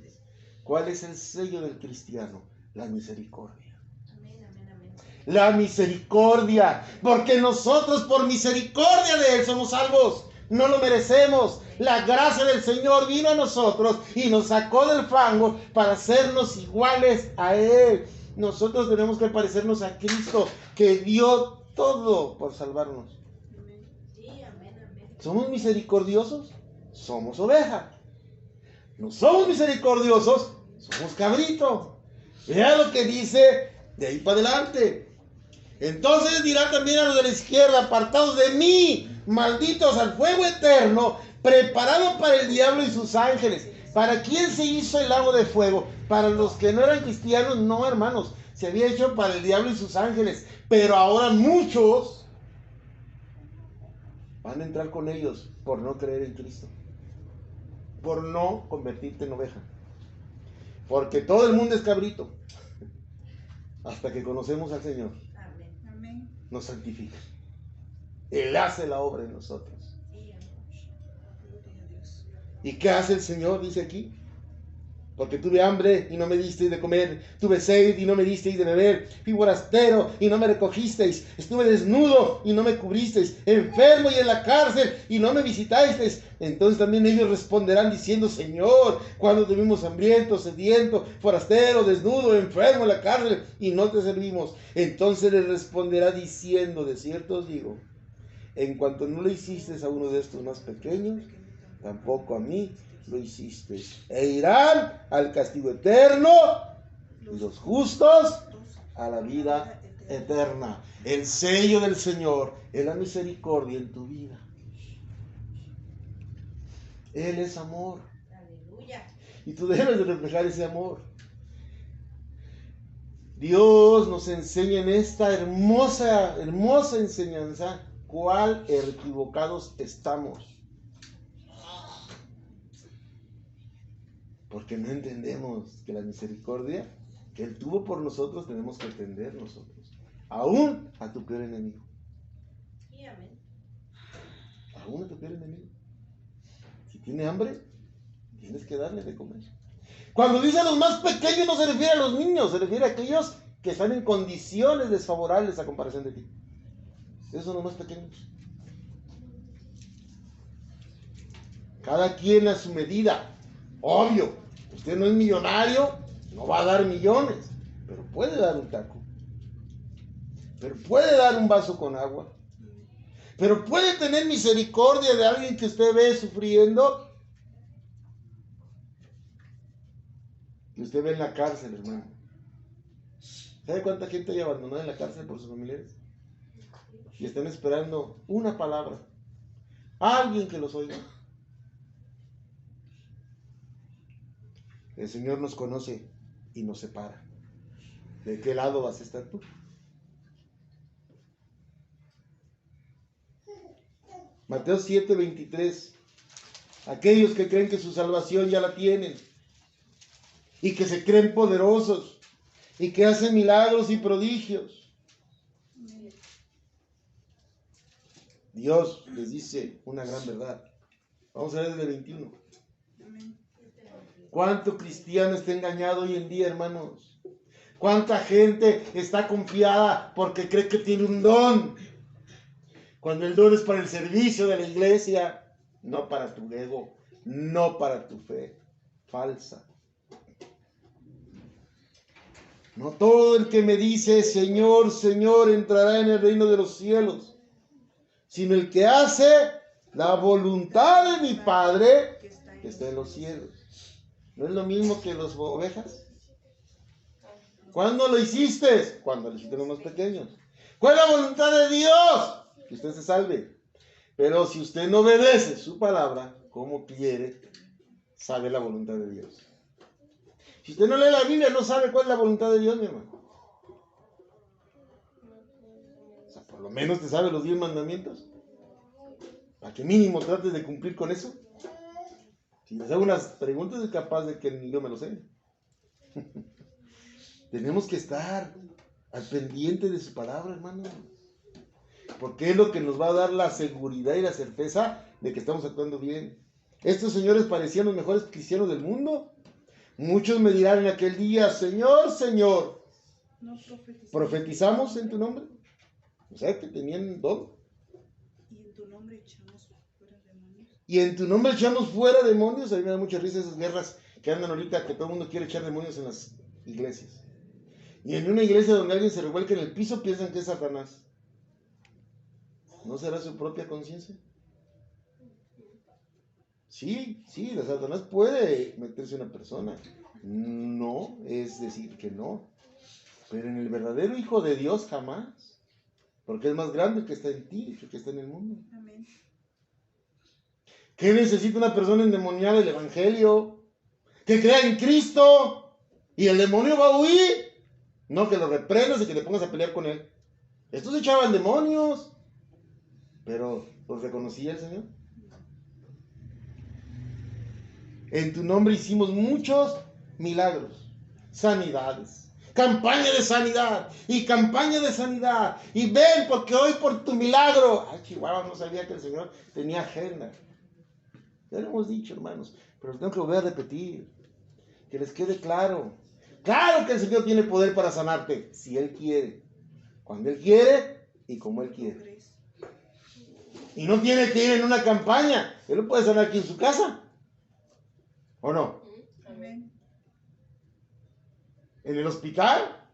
[SPEAKER 1] ¿Cuál es el sello del cristiano? La misericordia.
[SPEAKER 2] Amén, amén, amén.
[SPEAKER 1] La misericordia, porque nosotros por misericordia de Él somos salvos. No lo merecemos. La gracia del Señor vino a nosotros y nos sacó del fango para hacernos iguales a Él. Nosotros tenemos que parecernos a Cristo, que dio todo por salvarnos.
[SPEAKER 2] Sí, amén, amén.
[SPEAKER 1] ¿Somos misericordiosos? Somos oveja. ¿No somos misericordiosos? Somos cabrito. Vea lo que dice de ahí para adelante. Entonces dirá también a los de la izquierda: apartados de mí, malditos al fuego eterno, preparado para el diablo y sus ángeles. ¿Para quién se hizo el lago de fuego? Para los que no eran cristianos, no, hermanos. Se había hecho para el diablo y sus ángeles. Pero ahora muchos van a entrar con ellos por no creer en Cristo, por no convertirte en oveja. Porque todo el mundo es cabrito. Hasta que conocemos al Señor,
[SPEAKER 2] Amén.
[SPEAKER 3] Amén.
[SPEAKER 1] nos santifica. Él hace la obra en nosotros.
[SPEAKER 2] Sí, amén.
[SPEAKER 3] Gloria a Dios.
[SPEAKER 1] ¿Y qué hace el Señor? Dice aquí. Porque tuve hambre y no me disteis de comer, tuve sed y no me disteis de beber, fui forastero y no me recogisteis, estuve desnudo y no me cubristeis, enfermo y en la cárcel y no me visitasteis. Entonces también ellos responderán diciendo: Señor, cuando tuvimos hambriento, sediento, forastero, desnudo, enfermo en la cárcel y no te servimos. Entonces les responderá diciendo: de cierto os digo, en cuanto no lo hiciste a uno de estos más pequeños, tampoco a mí lo hiciste. E irán al castigo eterno y los justos a la vida eterna. El sello del Señor es la misericordia en tu vida. Él es amor
[SPEAKER 2] Aleluya.
[SPEAKER 1] y tú debes de reflejar ese amor. Dios nos enseña en esta hermosa enseñanza cuál equivocados estamos. Porque no entendemos que la misericordia que Él tuvo por nosotros tenemos que entender nosotros. Aún a tu peor enemigo.
[SPEAKER 2] Sí, amén.
[SPEAKER 1] Aún a tu peor enemigo. Si tiene hambre, tienes que darle de comer. Cuando dice a los más pequeños no se refiere a los niños, se refiere a aquellos que están en condiciones desfavorables a comparación de ti. Esos son los más pequeños. Cada quien a su medida. Obvio, usted no es millonario, no va a dar millones, pero puede dar un taco, pero puede dar un vaso con agua, pero puede tener misericordia de alguien que usted ve sufriendo, que usted ve en la cárcel, hermano. ¿Sabe cuánta gente hay abandonada en la cárcel por sus familiares? Y están esperando una palabra, alguien que los oiga. El Señor nos conoce y nos separa. ¿De qué lado vas a estar tú? Mateo 7:23. Aquellos que creen que su salvación ya la tienen y que se creen poderosos y que hacen milagros y prodigios. Dios les dice una gran verdad. Vamos a ver desde el 21.
[SPEAKER 3] Amén.
[SPEAKER 1] ¿Cuánto cristiano está engañado hoy en día, hermanos? ¿Cuánta gente está confiada porque cree que tiene un don? Cuando el don es para el servicio de la iglesia, no para tu ego, no para tu fe falsa. No todo el que me dice Señor, Señor entrará en el reino de los cielos, sino el que hace la voluntad de mi Padre que está en los cielos. ¿No es lo mismo que las ovejas? ¿Cuándo lo hiciste? Cuando lo hiciste los más pequeños. ¿Cuál es la voluntad de Dios? Que usted se salve. Pero si usted no obedece su palabra, ¿cómo quiere saber la voluntad de Dios? Si usted no lee la Biblia, no sabe cuál es la voluntad de Dios, mi hermano. O sea, por lo menos te sabe los 10 mandamientos. Para que mínimo trates de cumplir con eso. Si les hago unas preguntas, es capaz de que ni yo me lo sé. Tenemos que estar al pendiente de su palabra, hermano. Porque es lo que nos va a dar la seguridad y la certeza de que estamos actuando bien. Estos señores parecían los mejores cristianos del mundo. Muchos me dirán en aquel día: Señor, Señor,
[SPEAKER 3] No
[SPEAKER 1] ¿profetizamos en tu nombre? O sea, que tenían don.
[SPEAKER 3] Y en tu nombre echamos fuera demonios.
[SPEAKER 1] Y en tu nombre echamos fuera demonios. A mí me da mucha risa esas guerras que andan ahorita, que todo el mundo quiere echar demonios en las iglesias. Y en una iglesia donde alguien se revuelca en el piso, piensan que es Satanás. ¿No será su propia conciencia? Sí, la Satanás puede meterse en una persona. No es decir que no. Pero en el verdadero Hijo de Dios jamás. Porque es más grande el que está en ti que el que está en el mundo.
[SPEAKER 3] Amén.
[SPEAKER 1] ¿Qué necesita una persona endemoniada? El Evangelio. Que crea en Cristo y el demonio va a huir. No que lo reprendas y que te pongas a pelear con él. Estos echaban demonios, pero ¿los reconocía el Señor? En tu nombre hicimos muchos milagros, sanidades, campaña de sanidad y campaña de sanidad. Y ven porque hoy por tu milagro. Ay, Chihuahua, no sabía que el Señor tenía agenda. Ya lo hemos dicho, hermanos, pero lo tengo que volver a repetir. Que les quede claro. Claro que el Señor tiene poder para sanarte, si Él quiere, cuando Él quiere y como Él quiere. Y no tiene que ir en una campaña. Él lo puede sanar aquí en su casa. ¿O no?
[SPEAKER 3] Amén.
[SPEAKER 1] En el hospital.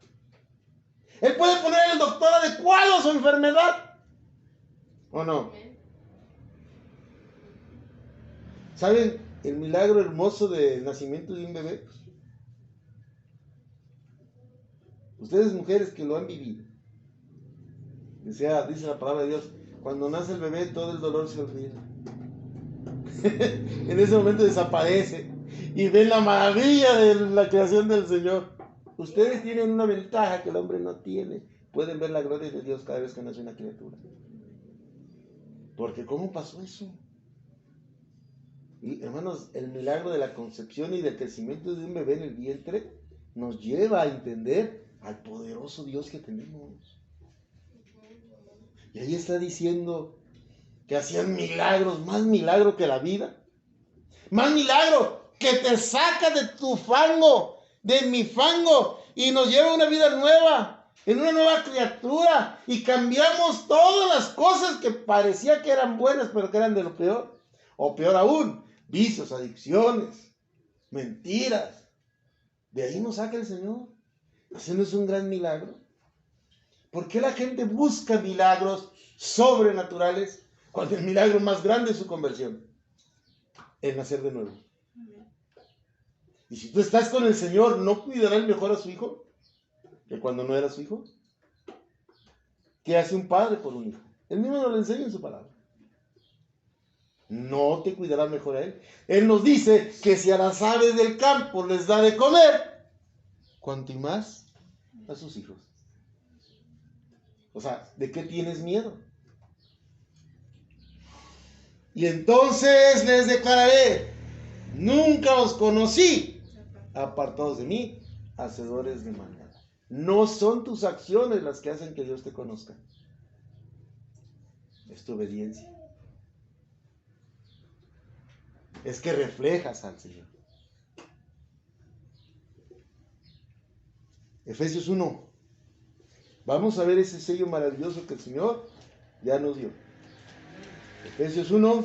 [SPEAKER 1] Él puede poner al doctor adecuado a su enfermedad. ¿O no? ¿Saben el milagro hermoso del nacimiento de un bebé? Ustedes mujeres que lo han vivido. Dice la palabra de Dios, cuando nace el bebé todo el dolor se olvida. En ese momento desaparece y ven la maravilla de la creación del Señor. Ustedes tienen una ventaja que el hombre no tiene. Pueden ver la gloria de Dios cada vez que nace una criatura. Porque ¿cómo pasó eso? Y hermanos, el milagro de la concepción y del crecimiento de un bebé en el vientre nos lleva a entender al poderoso Dios que tenemos. Y ahí está diciendo que hacían milagros, más milagro que la vida. Más milagro que te saca de tu fango, de mi fango, y nos lleva a una vida nueva, en una nueva criatura, y cambiamos todas las cosas que parecía que eran buenas, pero que eran de lo peor. O peor aún, vicios, adicciones, mentiras. De ahí nos saca el Señor. ¿Ese no es un gran milagro? ¿Por qué la gente busca milagros sobrenaturales cuando el milagro más grande es su conversión? El nacer de nuevo. Y si tú estás con el Señor, ¿no cuidará el mejor a su hijo que cuando no era su hijo? ¿Qué hace un padre por un hijo? Él mismo nos lo enseña en su palabra. ¿No te cuidará mejor a él? Él nos dice que si a las aves del campo les da de comer, cuanto y más a sus hijos. O sea, ¿de qué tienes miedo? Y entonces les declararé, nunca os conocí, apartados de mí, hacedores de maldad. No son tus acciones las que hacen que Dios te conozca. Es tu obediencia. Es que reflejas al Señor. Efesios 1. Vamos a ver ese sello maravilloso que el Señor ya nos dio. Efesios 1.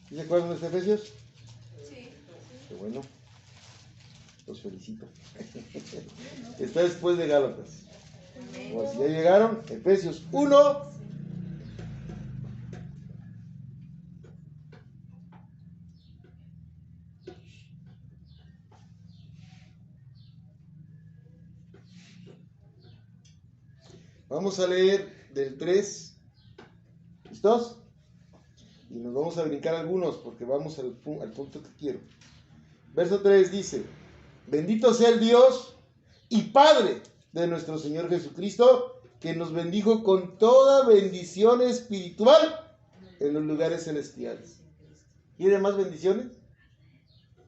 [SPEAKER 1] ¿Sí se acuerdan de este Efesios?
[SPEAKER 2] Sí.
[SPEAKER 1] Qué bueno. Los felicito. Está después de Gálatas. O si ya llegaron, Efesios 1. Vamos a leer del 3. ¿Listos? Y nos vamos a brincar algunos porque vamos al punto que quiero. Verso 3 dice, bendito sea el Dios y Padre de nuestro Señor Jesucristo, que nos bendijo con toda bendición espiritual en los lugares celestiales. ¿Quiere más bendiciones?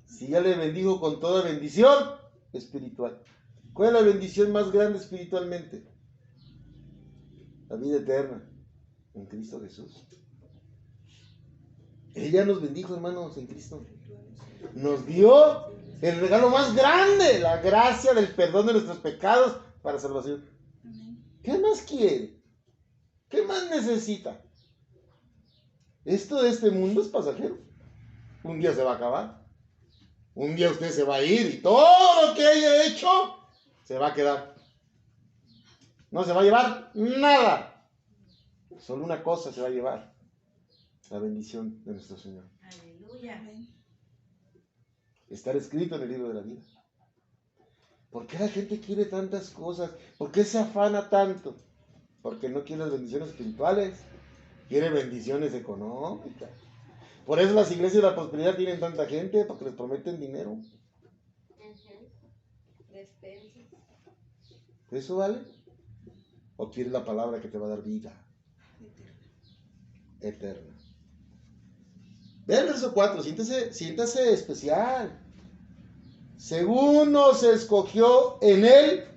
[SPEAKER 1] Si ya le bendijo con toda bendición espiritual. ¿Cuál es la bendición más grande espiritualmente? La vida eterna en Cristo Jesús. Ella nos bendijo, hermanos, en Cristo. Nos dio el regalo más grande, la gracia del perdón de nuestros pecados para salvación. ¿Qué más quiere? ¿Qué más necesita? Esto de este mundo es pasajero. Un día se va a acabar. Un día usted se va a ir y todo lo que haya hecho se va a quedar. No se va a llevar nada. Solo una cosa se va a llevar. La bendición de nuestro Señor.
[SPEAKER 2] Aleluya.
[SPEAKER 1] Estar escrito en el libro de la vida. ¿Por qué la gente quiere tantas cosas? ¿Por qué se afana tanto? porque no quiere las bendiciones espirituales, quiere bendiciones económicas. Por eso las iglesias de la prosperidad tienen tanta gente, porque les prometen dinero.
[SPEAKER 2] Despensas.
[SPEAKER 1] ¿Eso vale? ¿O quieres la palabra que te va a dar vida eterna? Ve el verso 4, siéntase especial. Según nos escogió en él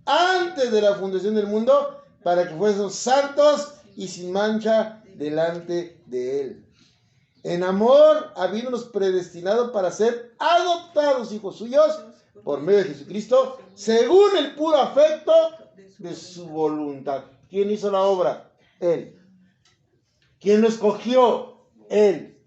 [SPEAKER 1] antes de la fundación del mundo, para que fuésemos santos y sin mancha delante de él. En amor, habiéndonos predestinado para ser adoptados hijos suyos por medio de Jesucristo, según el puro afecto de su voluntad. ¿Quién hizo la obra? Él. ¿Quién lo escogió? Él.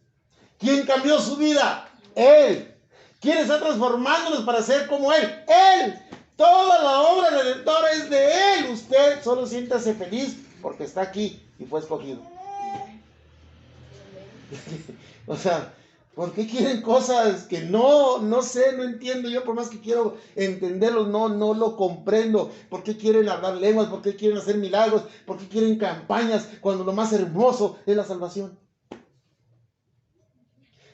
[SPEAKER 1] ¿Quién cambió su vida? Él. ¿Quién está transformándonos para ser como Él? Él. Toda la obra redentora es de Él. Usted solo siéntase feliz porque está aquí y fue escogido. O sea, ¿por qué quieren cosas que no sé, no entiendo? Yo por más que quiero entenderlo, no lo comprendo. ¿Por qué quieren hablar lenguas? ¿Por qué quieren hacer milagros? ¿Por qué quieren campañas cuando lo más hermoso es la salvación?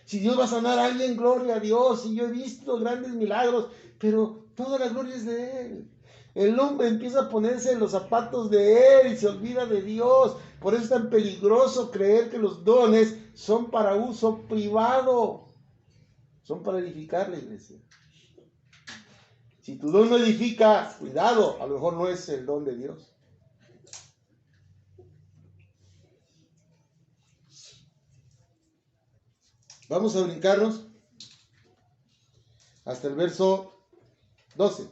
[SPEAKER 1] Si Dios va a sanar a alguien, gloria a Dios. Y yo he visto grandes milagros, pero toda la gloria es de Él. El hombre empieza a ponerse en los zapatos de Él y se olvida de Dios. Por eso es tan peligroso creer que los dones son para uso privado. Son para edificar la iglesia. Si tu don no edifica, cuidado, a lo mejor no es el don de Dios. Vamos a brincarnos hasta el verso 12.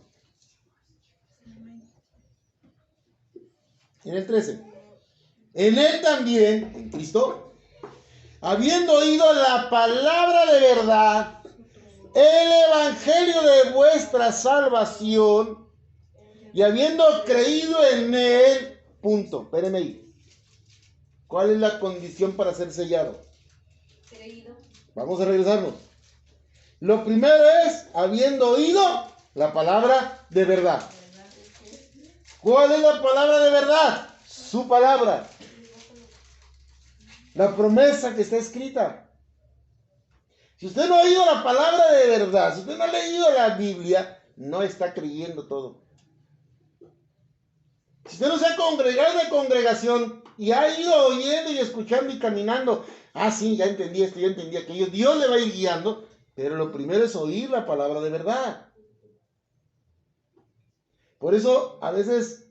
[SPEAKER 1] En el 13. En él también, en Cristo, habiendo oído la palabra de verdad, el evangelio de vuestra salvación, y habiendo creído en él, punto, espérenme ahí. ¿Cuál es la condición para ser sellado?
[SPEAKER 2] Creído.
[SPEAKER 1] Vamos a regresarnos. Lo primero es, habiendo oído la palabra de verdad. ¿Cuál es la palabra de verdad? Su palabra. La promesa que está escrita. Si usted no ha oído la palabra de verdad, si usted no ha leído la Biblia, no está creyendo todo. Si usted no se ha congregado de congregación y ha ido oyendo y escuchando y caminando, sí, ya entendí esto, ya entendí aquello, Dios le va a ir guiando, pero lo primero es oír la palabra de verdad. Por eso a veces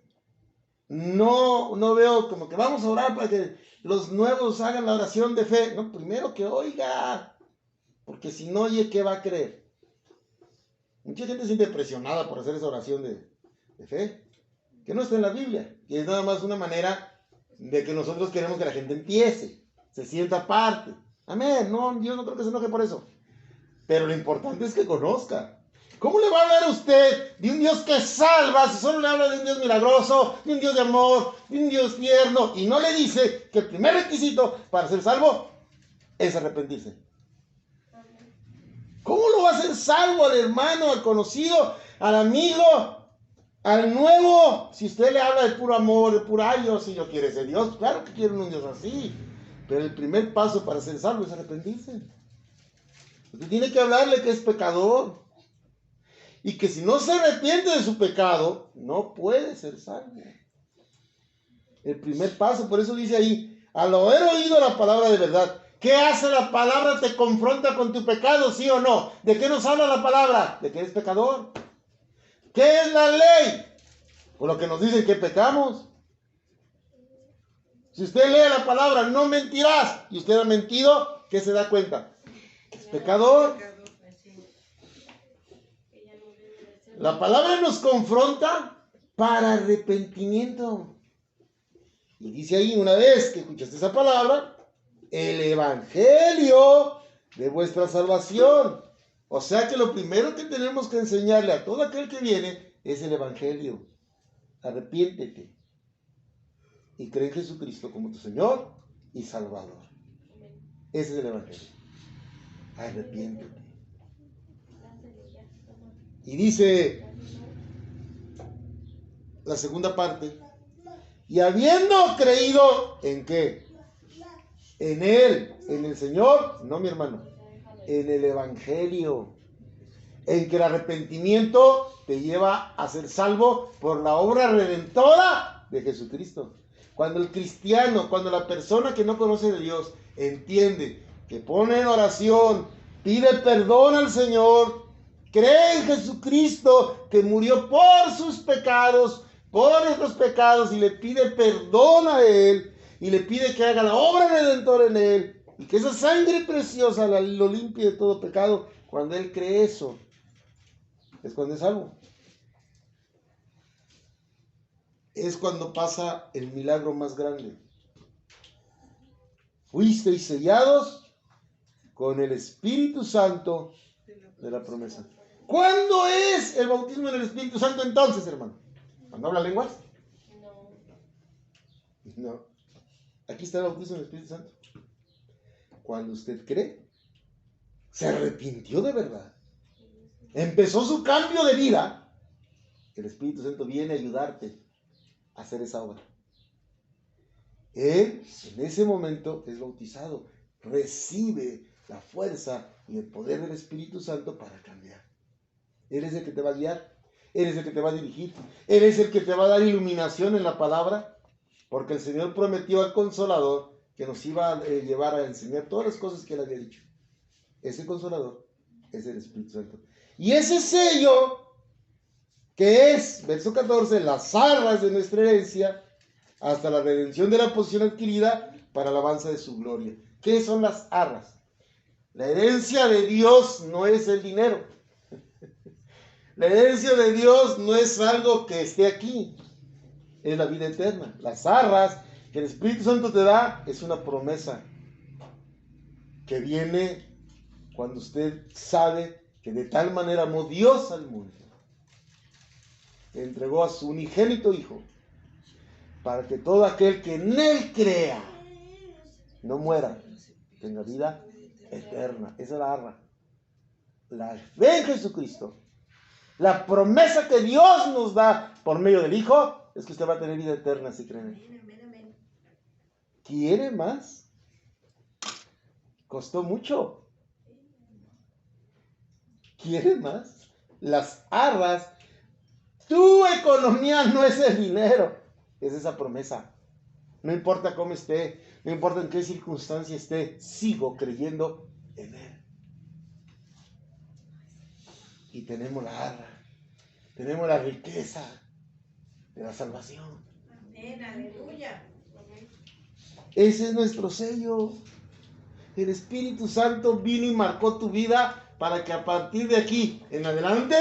[SPEAKER 1] no veo como que vamos a orar para que los nuevos hagan la oración de fe. No, primero que oiga, porque si no oye, ¿qué va a creer? Mucha gente se siente presionada por hacer esa oración de fe, que no está en la Biblia, que es nada más una manera de que nosotros queremos que la gente empiece, se sienta parte. Amén, no, Dios no creo que se enoje por eso. Pero lo importante es que conozca. ¿Cómo le va a hablar a usted de un Dios que salva si solo le habla de un Dios milagroso, de un Dios de amor, de un Dios tierno, y no le dice que el primer requisito para ser salvo es arrepentirse? ¿Cómo lo va a hacer salvo al hermano, al conocido, al amigo, al nuevo? Si usted le habla de puro amor, de puro ay, Dios, si yo quiere ser Dios, claro que quiere un Dios así. Pero el primer paso para ser salvo es arrepentirse. Usted tiene que hablarle que es pecador. Y que si no se arrepiente de su pecado, no puede ser salvo. El primer paso, por eso dice ahí, al haber oído la palabra de verdad. ¿Qué hace la palabra? Te confronta con tu pecado, ¿sí o no? ¿De qué nos habla la palabra? De que eres pecador. ¿Qué es la ley? Por lo que nos dicen que pecamos. Si usted lee la palabra, no mentirás, y usted ha mentido, ¿qué se da cuenta? Es pecador. La palabra nos confronta para arrepentimiento. Y dice ahí, una vez que escuchaste esa palabra, el evangelio de vuestra salvación. O sea que lo primero que tenemos que enseñarle a todo aquel que viene es el evangelio. Arrepiéntete y cree en Jesucristo como tu Señor y Salvador. Ese es el evangelio. Arrepiéntete. Y dice la segunda parte, Y habiendo creído, ¿en qué? En Él, en el Señor, no mi hermano, en el Evangelio. En que el arrepentimiento te lleva a ser salvo por la obra redentora de Jesucristo. Cuando el cristiano, cuando la persona que no conoce de Dios entiende que pone en oración, pide perdón al Señor, cree en Jesucristo que murió por sus pecados, por nuestros pecados, y le pide perdón a Él, y le pide que haga la obra redentora en Él, y que esa sangre preciosa lo limpie de todo pecado. Cuando Él cree eso, es cuando es salvo. Es cuando pasa el milagro más grande. Fuisteis sellados con el Espíritu Santo de la promesa. ¿Cuándo es el bautismo en el Espíritu Santo entonces, hermano? ¿Cuando habla lenguas? No. Aquí está el bautismo en el Espíritu Santo. Cuando usted cree, se arrepintió de verdad, empezó su cambio de vida, el Espíritu Santo viene a ayudarte a hacer esa obra. Él en ese momento es bautizado, recibe la fuerza y el poder del Espíritu Santo para cambiar. Él es el que te va a guiar, Él es el que te va a dirigir, Él es el que te va a dar iluminación en la palabra, porque el Señor prometió al Consolador que nos iba a llevar a enseñar todas las cosas que Él había dicho. Ese Consolador es el Espíritu Santo. Y ese sello, que es, verso 14, las arras de nuestra herencia, hasta la redención de la posesión adquirida para la alabanza de su gloria. ¿Qué son las arras? La herencia de Dios no es el dinero. La herencia de Dios no es algo que esté aquí. Es la vida eterna. Las arras que el Espíritu Santo te da es una promesa que viene cuando usted sabe que de tal manera amó Dios al mundo, entregó a su unigénito Hijo, para que todo aquel que en Él crea no muera, tenga vida eterna. Esa es la arra. La fe en Jesucristo. La promesa que Dios nos da por medio del Hijo es que usted va a tener vida eterna si cree en Él. ¿Quiere más? Costó mucho. ¿Quiere más? Las arras. Tu economía no es el dinero, es esa promesa. No importa cómo esté, no importa en qué circunstancia esté, sigo creyendo en Él. Y tenemos la arra, tenemos la riqueza de la salvación.
[SPEAKER 3] Amén, aleluya.
[SPEAKER 1] Ese es nuestro sello. El Espíritu Santo vino y marcó tu vida para que a partir de aquí en adelante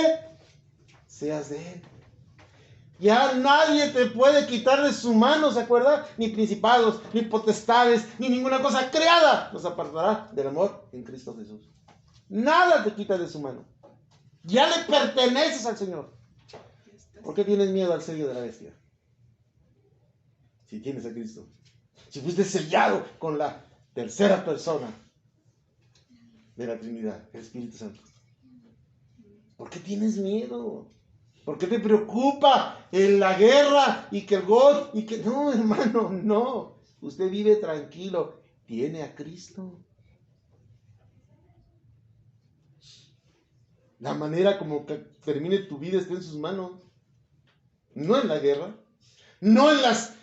[SPEAKER 1] seas de Él. Ya nadie te puede quitar de su mano, ¿se acuerda? Ni principados, ni potestades, ni ninguna cosa creada nos apartará del amor en Cristo Jesús. Nada te quita de su mano. Ya le perteneces al Señor. ¿Por qué tienes miedo al sello de la bestia? Si tienes a Cristo. Si fuiste sellado con la tercera persona de la Trinidad, el Espíritu Santo. ¿Por qué tienes miedo? ¿Por qué te preocupa en la guerra y que el gol y que no, hermano, no? Usted vive tranquilo, tiene a Cristo. La manera como que termine tu vida está en sus manos, no en la guerra, no en las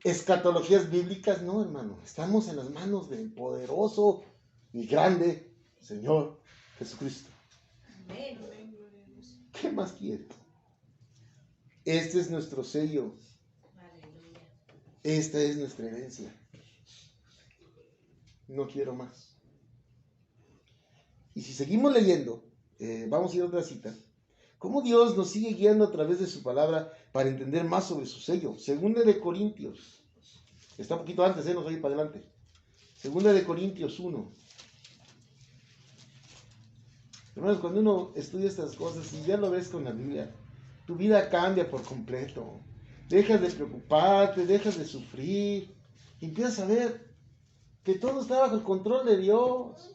[SPEAKER 1] escatologías bíblicas, no, hermano. Estamos en las manos del poderoso y grande Señor Jesucristo.
[SPEAKER 3] Amén.
[SPEAKER 1] ¿Qué más quiere? Este es nuestro sello.
[SPEAKER 3] Aleluya.
[SPEAKER 1] Esta es nuestra herencia. No quiero más. Y si seguimos leyendo, vamos a ir a otra cita. ¿Cómo Dios nos sigue guiando a través de su palabra para entender más sobre su sello? Segunda de Corintios. Está un poquito antes, nos voy para adelante. Segunda de Corintios 1. Hermanos, cuando uno estudia estas cosas y ya lo ves con la Biblia, tu vida cambia por completo. Dejas de preocuparte, dejas de sufrir. Y empiezas a ver que todo está bajo el control de Dios.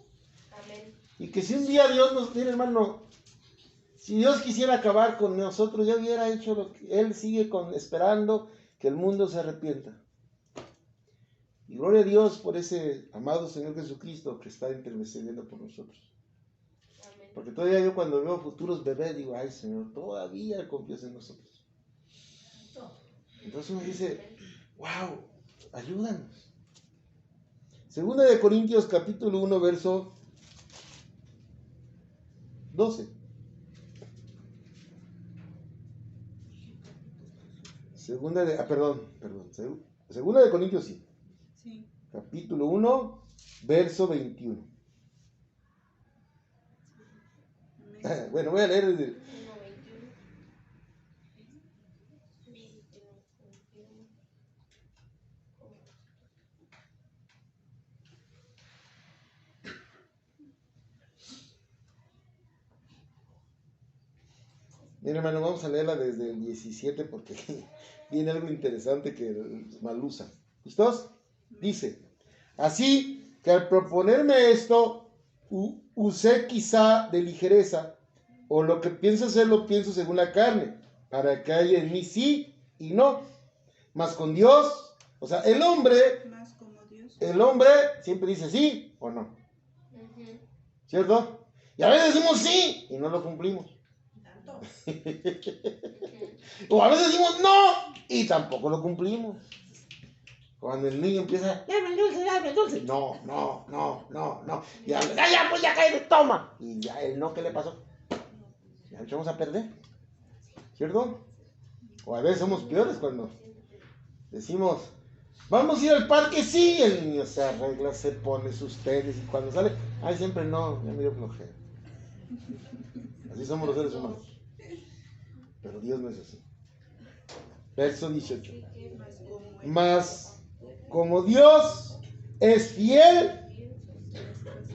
[SPEAKER 2] Amén.
[SPEAKER 1] Y que si un día Dios nos... Mira, hermano, si Dios quisiera acabar con nosotros, ya hubiera hecho lo que Él sigue esperando, que el mundo se arrepienta. Y gloria a Dios por ese amado Señor Jesucristo que está intercediendo por nosotros.
[SPEAKER 2] Amén.
[SPEAKER 1] Porque todavía yo cuando veo futuros bebés digo, ay Señor, todavía confías en nosotros. Entonces uno dice, wow, ayúdanos. Segunda de Corintios capítulo 1 verso 12. Segunda de Corintios sí.
[SPEAKER 3] Sí.
[SPEAKER 1] Capítulo 1 verso 21.
[SPEAKER 3] Amén.
[SPEAKER 1] Bueno, voy a leer desde
[SPEAKER 2] 1:21.
[SPEAKER 1] Mira, hermano, vamos a leerla desde el 17 porque viene algo interesante que mal usa. ¿Listos? Dice, así que al proponerme esto, usé quizá de ligereza, o lo que pienso hacer lo pienso según la carne, para que haya en mí sí y no. Mas con Dios, o sea, el hombre
[SPEAKER 3] Más como Dios.
[SPEAKER 1] siempre dice sí o no,
[SPEAKER 2] Ujú.
[SPEAKER 1] ¿cierto? Y a veces decimos sí y no lo cumplimos.
[SPEAKER 3] Tanto.
[SPEAKER 1] O a veces decimos no y tampoco lo cumplimos. Cuando el niño empieza, dame el dulce. No. Ya, pues ya cállate, toma. Y ya el no, ¿qué le pasó? Ya lo echamos a perder. ¿Cierto? O a veces somos peores cuando decimos, vamos a ir al parque, sí. El niño se arregla, se pone sus tenis y cuando sale, ay, siempre no, ya me dio flojera. Así somos los seres humanos. Pero Dios no es así. Verso 18. Mas como Dios es fiel,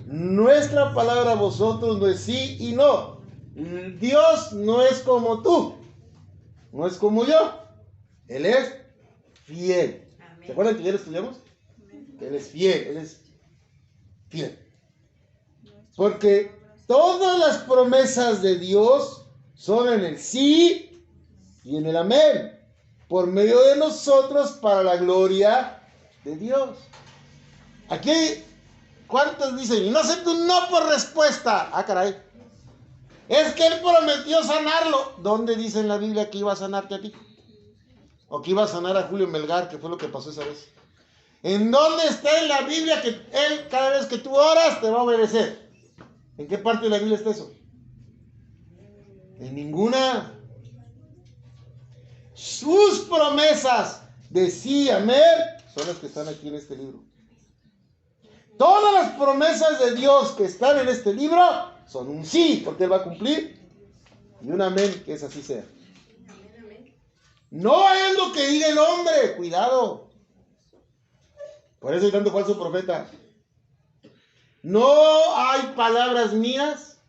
[SPEAKER 1] nuestra palabra a vosotros no es sí y no. Dios no es como tú, no es como yo. Él es fiel. ¿Se acuerdan que ya lo estudiamos? Que Él es fiel. Porque todas las promesas de Dios son en el sí y en el amén, por medio de nosotros para la gloria de Dios. Aquí, ¿cuántos dicen? Y no acepto un no por respuesta. Ah, caray. Es que Él prometió sanarlo. ¿Dónde dice en la Biblia que iba a sanarte a ti? O que iba a sanar a Julio Melgar, que fue lo que pasó esa vez. ¿En dónde está en la Biblia que Él, cada vez que tú oras, te va a obedecer? ¿En qué parte de la Biblia está eso? En ninguna. Sus promesas de sí, amén, son las que están aquí en este libro. Todas las promesas de Dios que están en este libro son un sí, porque Él va a cumplir, y un amén, que es así sea. No es lo que diga el hombre, cuidado. Por eso hay tanto falso profeta. No hay palabras mías,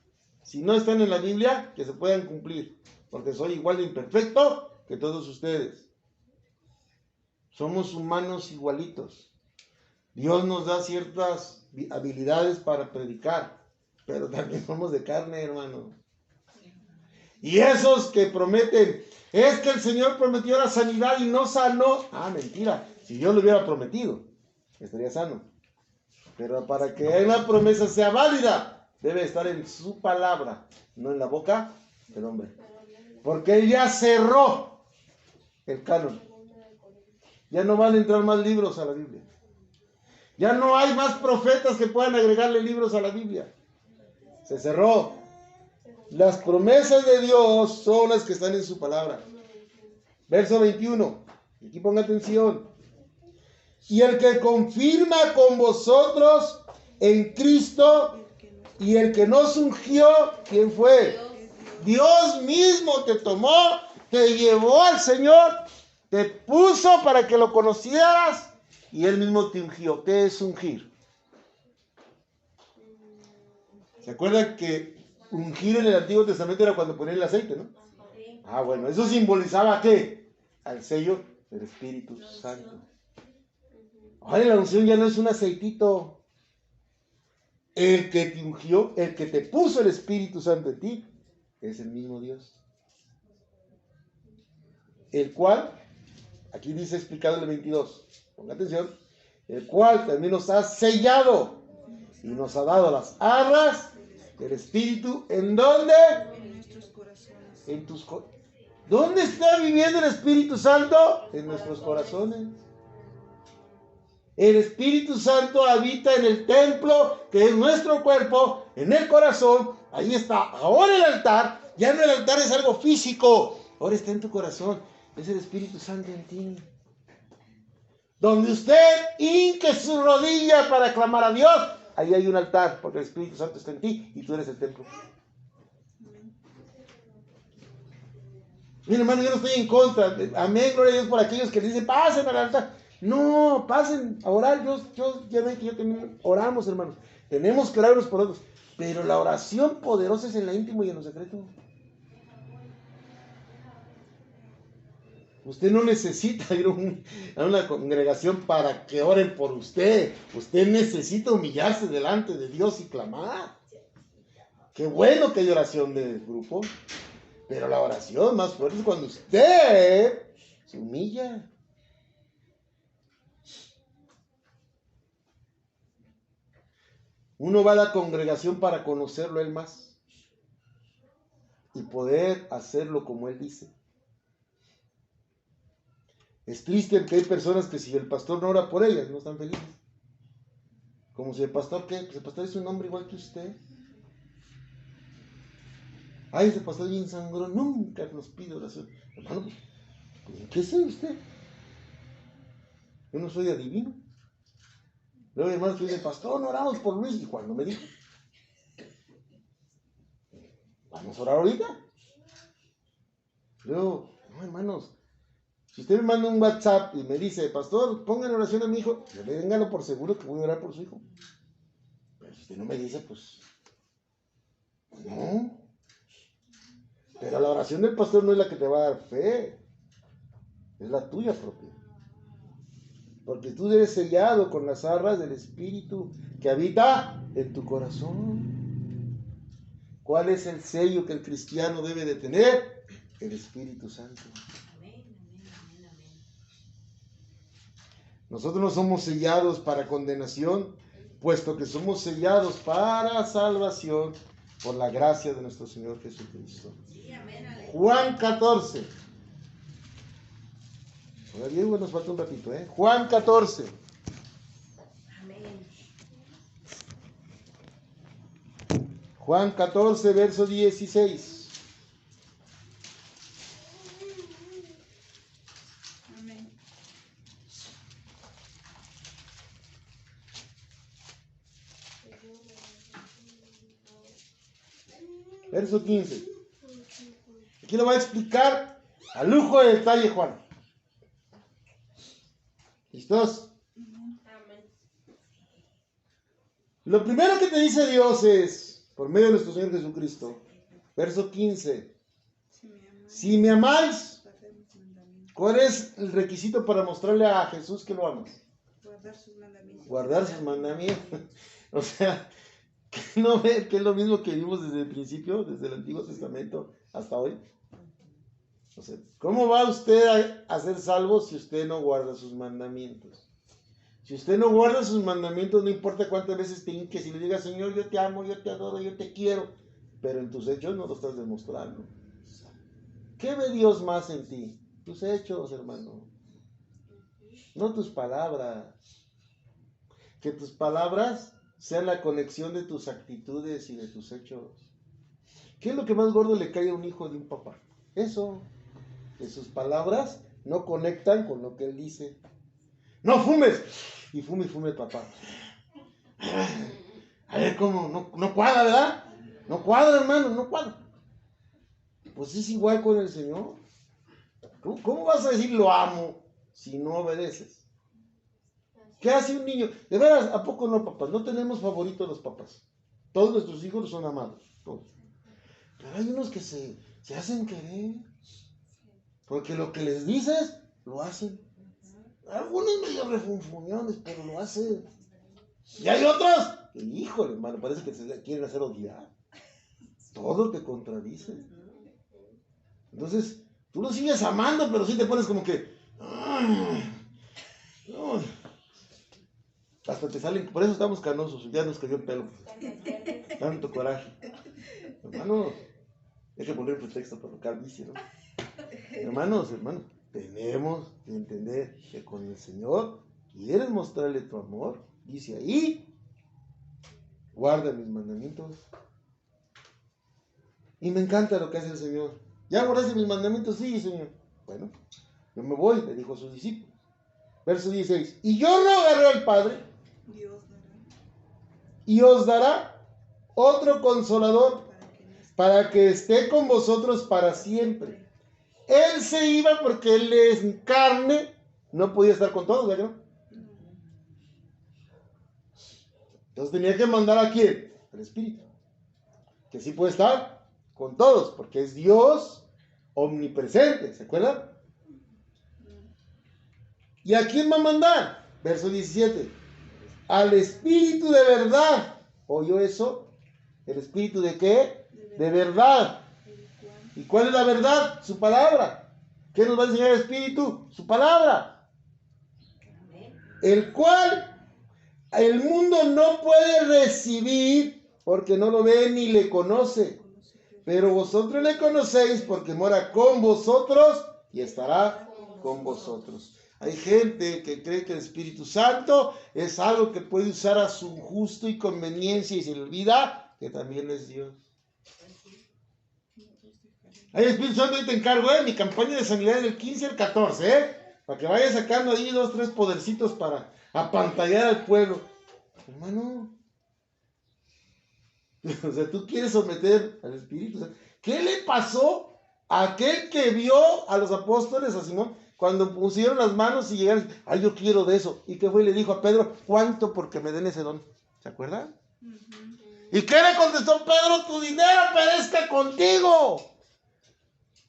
[SPEAKER 1] si no están en la Biblia, que se puedan cumplir, porque soy igual de imperfecto que todos ustedes. Somos humanos igualitos. Dios nos da ciertas habilidades para predicar, pero también somos de carne, hermano. Y esos que prometen, es que el Señor prometió la sanidad y no sanó. Ah, mentira. Si Dios lo hubiera prometido, estaría sano. Pero para que la promesa sea válida, debe estar en su palabra, no en la boca del hombre. Porque Él ya cerró el canon. Ya no van a entrar más libros a la Biblia. Ya no hay más profetas que puedan agregarle libros a la Biblia. Se cerró. Las promesas de Dios son las que están en su palabra. Verso 21. Aquí ponga atención. Y el que confirma con vosotros en Cristo y el que nos ungió, ¿quién fue? Dios mismo te tomó, te llevó al Señor, te puso para que lo conocieras y Él mismo te ungió. ¿Qué es ungir? ¿Se acuerdan que ungir en el Antiguo Testamento era cuando ponían el aceite, no? Ah, bueno, eso simbolizaba ¿qué? Al sello del Espíritu Santo. Ahora la unción ya no es un aceitito. El que te ungió, el que te puso el Espíritu Santo en ti, es el mismo Dios. El cual, aquí dice explicado en el 22, ponga atención, el cual también nos ha sellado y nos ha dado las arras del Espíritu. ¿En dónde?
[SPEAKER 3] En nuestros corazones.
[SPEAKER 1] En tus ¿Dónde está viviendo el Espíritu Santo? En nuestros corazones. El Espíritu Santo habita en el templo, que es nuestro cuerpo, en el corazón. Ahí está. Ahora el altar, ya no el altar es algo físico. Ahora está en tu corazón. Es el Espíritu Santo en ti. Donde usted hinque su rodilla para clamar a Dios, ahí hay un altar, porque el Espíritu Santo está en ti y tú eres el templo. Mira, hermano, yo no estoy en contra. Amén, gloria a Dios por aquellos que dicen, pasen al altar. No, pasen a orar. Yo ya ven que yo también oramos, hermanos. Tenemos que orar unos por otros. Pero la oración poderosa es en lo íntimo y en lo secreto. Usted no necesita ir a una congregación para que oren por usted. Usted necesita humillarse delante de Dios y clamar. Qué bueno que hay oración de grupo. Pero la oración más fuerte es cuando usted se humilla. Uno va a la congregación para conocerlo a él más y poder hacerlo como él dice. Es triste que hay personas que si el pastor no ora por ellas, no están felices. Como si el pastor, ¿qué? Pues el pastor es un hombre igual que usted. Ay, ese pastor bien sangrón, nunca nos pide oración. Hermano, ¿en qué sabe usted? Yo no soy adivino. Luego hay hermanos que dicen, pastor, no oramos por Luis. ¿Y cuando me dijo? ¿Vamos a orar ahorita? Luego, no, hermanos, si usted me manda un WhatsApp y me dice, pastor, pongan oración a mi hijo, yo le véngalo por seguro que voy a orar por su hijo. Pero si usted no me dice, pues, no. Pero la oración del pastor no es la que te va a dar fe, es la tuya propia. Porque tú eres sellado con las arras del Espíritu que habita en tu corazón. ¿Cuál es el sello que el cristiano debe de tener? El Espíritu Santo. Nosotros no somos sellados para condenación, puesto que somos sellados para salvación por la gracia de nuestro Señor Jesucristo. Juan 14. Todavía nos falta un ratito, ¿eh? Juan 14. Juan 14, verso 16.
[SPEAKER 3] Amén.
[SPEAKER 1] Verso 15. Aquí lo va a explicar a lujo de detalle Juan. ¿Listos?
[SPEAKER 2] Amén.
[SPEAKER 1] Lo primero que te dice Dios es, por medio de nuestro Señor Jesucristo, verso 15, si me amáis,
[SPEAKER 3] Guardar mis mandamientos.
[SPEAKER 1] ¿cuál es el requisito para mostrarle a Jesús que lo amas?
[SPEAKER 3] Guardar sus mandamientos.
[SPEAKER 1] Guardar sus mandamientos. O sea, ¿que no ve que es lo mismo que vimos desde el principio, desde el Antiguo Testamento hasta hoy? O sea, ¿cómo va usted a ser salvo si usted no guarda sus mandamientos? Si usted no guarda sus mandamientos, no importa cuántas veces te hinques y le digas, Señor, yo te amo, yo te adoro, yo te quiero, pero en tus hechos no lo estás demostrando. ¿Qué ve Dios más en ti? Tus hechos, hermano. No tus palabras. Que tus palabras sean la conexión de tus actitudes y de tus hechos. ¿Qué es lo que más gordo le cae a un hijo de un papá? Eso. Que sus palabras no conectan con lo que él dice. ¡No fumes! Y fume y fume el papá. A ver cómo, no cuadra, ¿verdad? No cuadra, hermano, no cuadra. Pues es igual con el Señor. ¿Cómo vas a decir lo amo si no obedeces? ¿Qué hace un niño? De veras, ¿a poco no, papás? No tenemos favoritos los papás. Todos nuestros hijos son amados. Todos. Pero hay unos que se hacen querer. Porque lo que les dices, lo hacen. Algunos medio refunfuñones, pero lo hacen. Y hay otros que, híjole, hermano, parece que se quieren hacer odiar. Todo te contradice. Entonces, tú lo sigues amando, pero sí te pones como que, No. Hasta te salen, por eso estamos canosos, ya nos cayó el pelo. Tanto coraje. Hermanos, hay que poner pretexto para tocar vicio, ¿no? Hermanos, tenemos que entender que con el Señor quieres mostrarle tu amor, dice ahí, guarda mis mandamientos. Y me encanta lo que hace el Señor. ¿Ya guardaste mis mandamientos? Sí, Señor. Bueno, yo me voy, le dijo a sus discípulos. Verso 16. Y yo rogaré al Padre y os dará otro consolador para que esté con vosotros para siempre. Él se iba porque él es carne, no podía estar con todos, ¿verdad? Entonces tenía que mandar ¿a quién? Al Espíritu, que sí puede estar con todos, porque es Dios omnipresente, ¿se acuerdan? ¿Y a quién va a mandar? Verso 17. Al Espíritu de verdad. ¿Oyó eso? ¿El Espíritu de qué? De verdad. ¿Y cuál es la verdad? Su palabra. ¿Qué nos va a enseñar el Espíritu? Su palabra. El cual el mundo no puede recibir porque no lo ve ni le conoce. Pero vosotros le conocéis porque mora con vosotros y estará con vosotros. Hay gente que cree que el Espíritu Santo es algo que puede usar a su gusto y conveniencia y se le olvida que también es Dios. Ay, Espíritu Santo, ahí te encargo, mi campaña de sanidad del 15 al 14, para que vayas sacando ahí 2, 3 podercitos para apantallar al pueblo. Hermano, o sea, tú quieres someter al Espíritu Santo. ¿Qué le pasó a aquel que vio a los apóstoles, a Simón, cuando pusieron las manos y llegaron? Ay, yo quiero de eso. ¿Y qué fue? Y le dijo a Pedro, ¿cuánto porque me den ese don? ¿Se acuerdan? ¿Y qué le contestó Pedro? Tu dinero perezca contigo.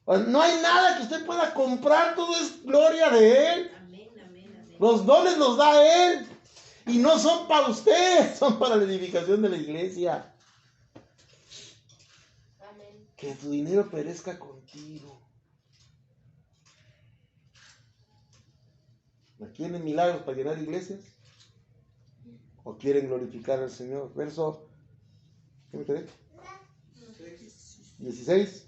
[SPEAKER 1] No hay nada que usted pueda comprar, todo es gloria de Él.
[SPEAKER 3] Amén, amén, amén.
[SPEAKER 1] Los dones los da Él. Y no son para usted, son para la edificación de la iglesia.
[SPEAKER 2] Amén.
[SPEAKER 1] Que tu dinero perezca contigo. ¿No quieren milagros para llenar iglesias? ¿O quieren glorificar al Señor? Verso, ¿qué me quedé? 16.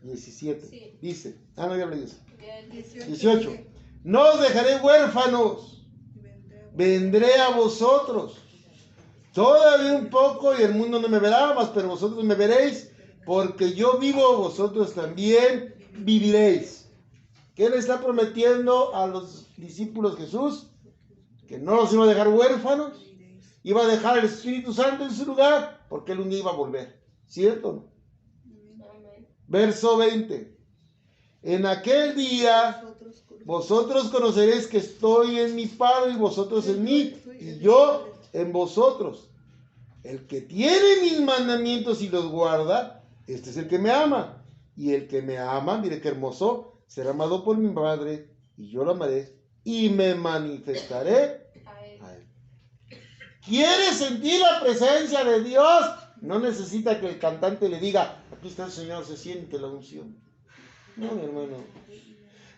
[SPEAKER 1] 17.
[SPEAKER 2] Sí.
[SPEAKER 1] Dice, no, ya hablé de eso.
[SPEAKER 2] Ya,
[SPEAKER 1] 18. No os dejaré huérfanos, vendré a vosotros. Todavía un poco y el mundo no me verá más, pero vosotros me veréis, porque yo vivo, vosotros también viviréis. ¿Qué le está prometiendo a los discípulos Jesús? Que no los iba a dejar huérfanos, iba a dejar el Espíritu Santo en su lugar, porque él un día iba a volver. ¿Cierto?
[SPEAKER 2] amén.
[SPEAKER 1] Verso 20. En aquel día vosotros conoceréis que estoy en mi Padre y vosotros en mí y yo en vosotros. El que tiene mis mandamientos y los guarda, este es el que me ama. Y el que me ama, mire qué hermoso, será amado por mi Padre y yo lo amaré y me manifestaré
[SPEAKER 2] A él.
[SPEAKER 1] a él. ¿Quiere sentir la presencia de Dios? No necesita que el cantante le diga, aquí está el Señor, se siente la unción. No, mi hermano.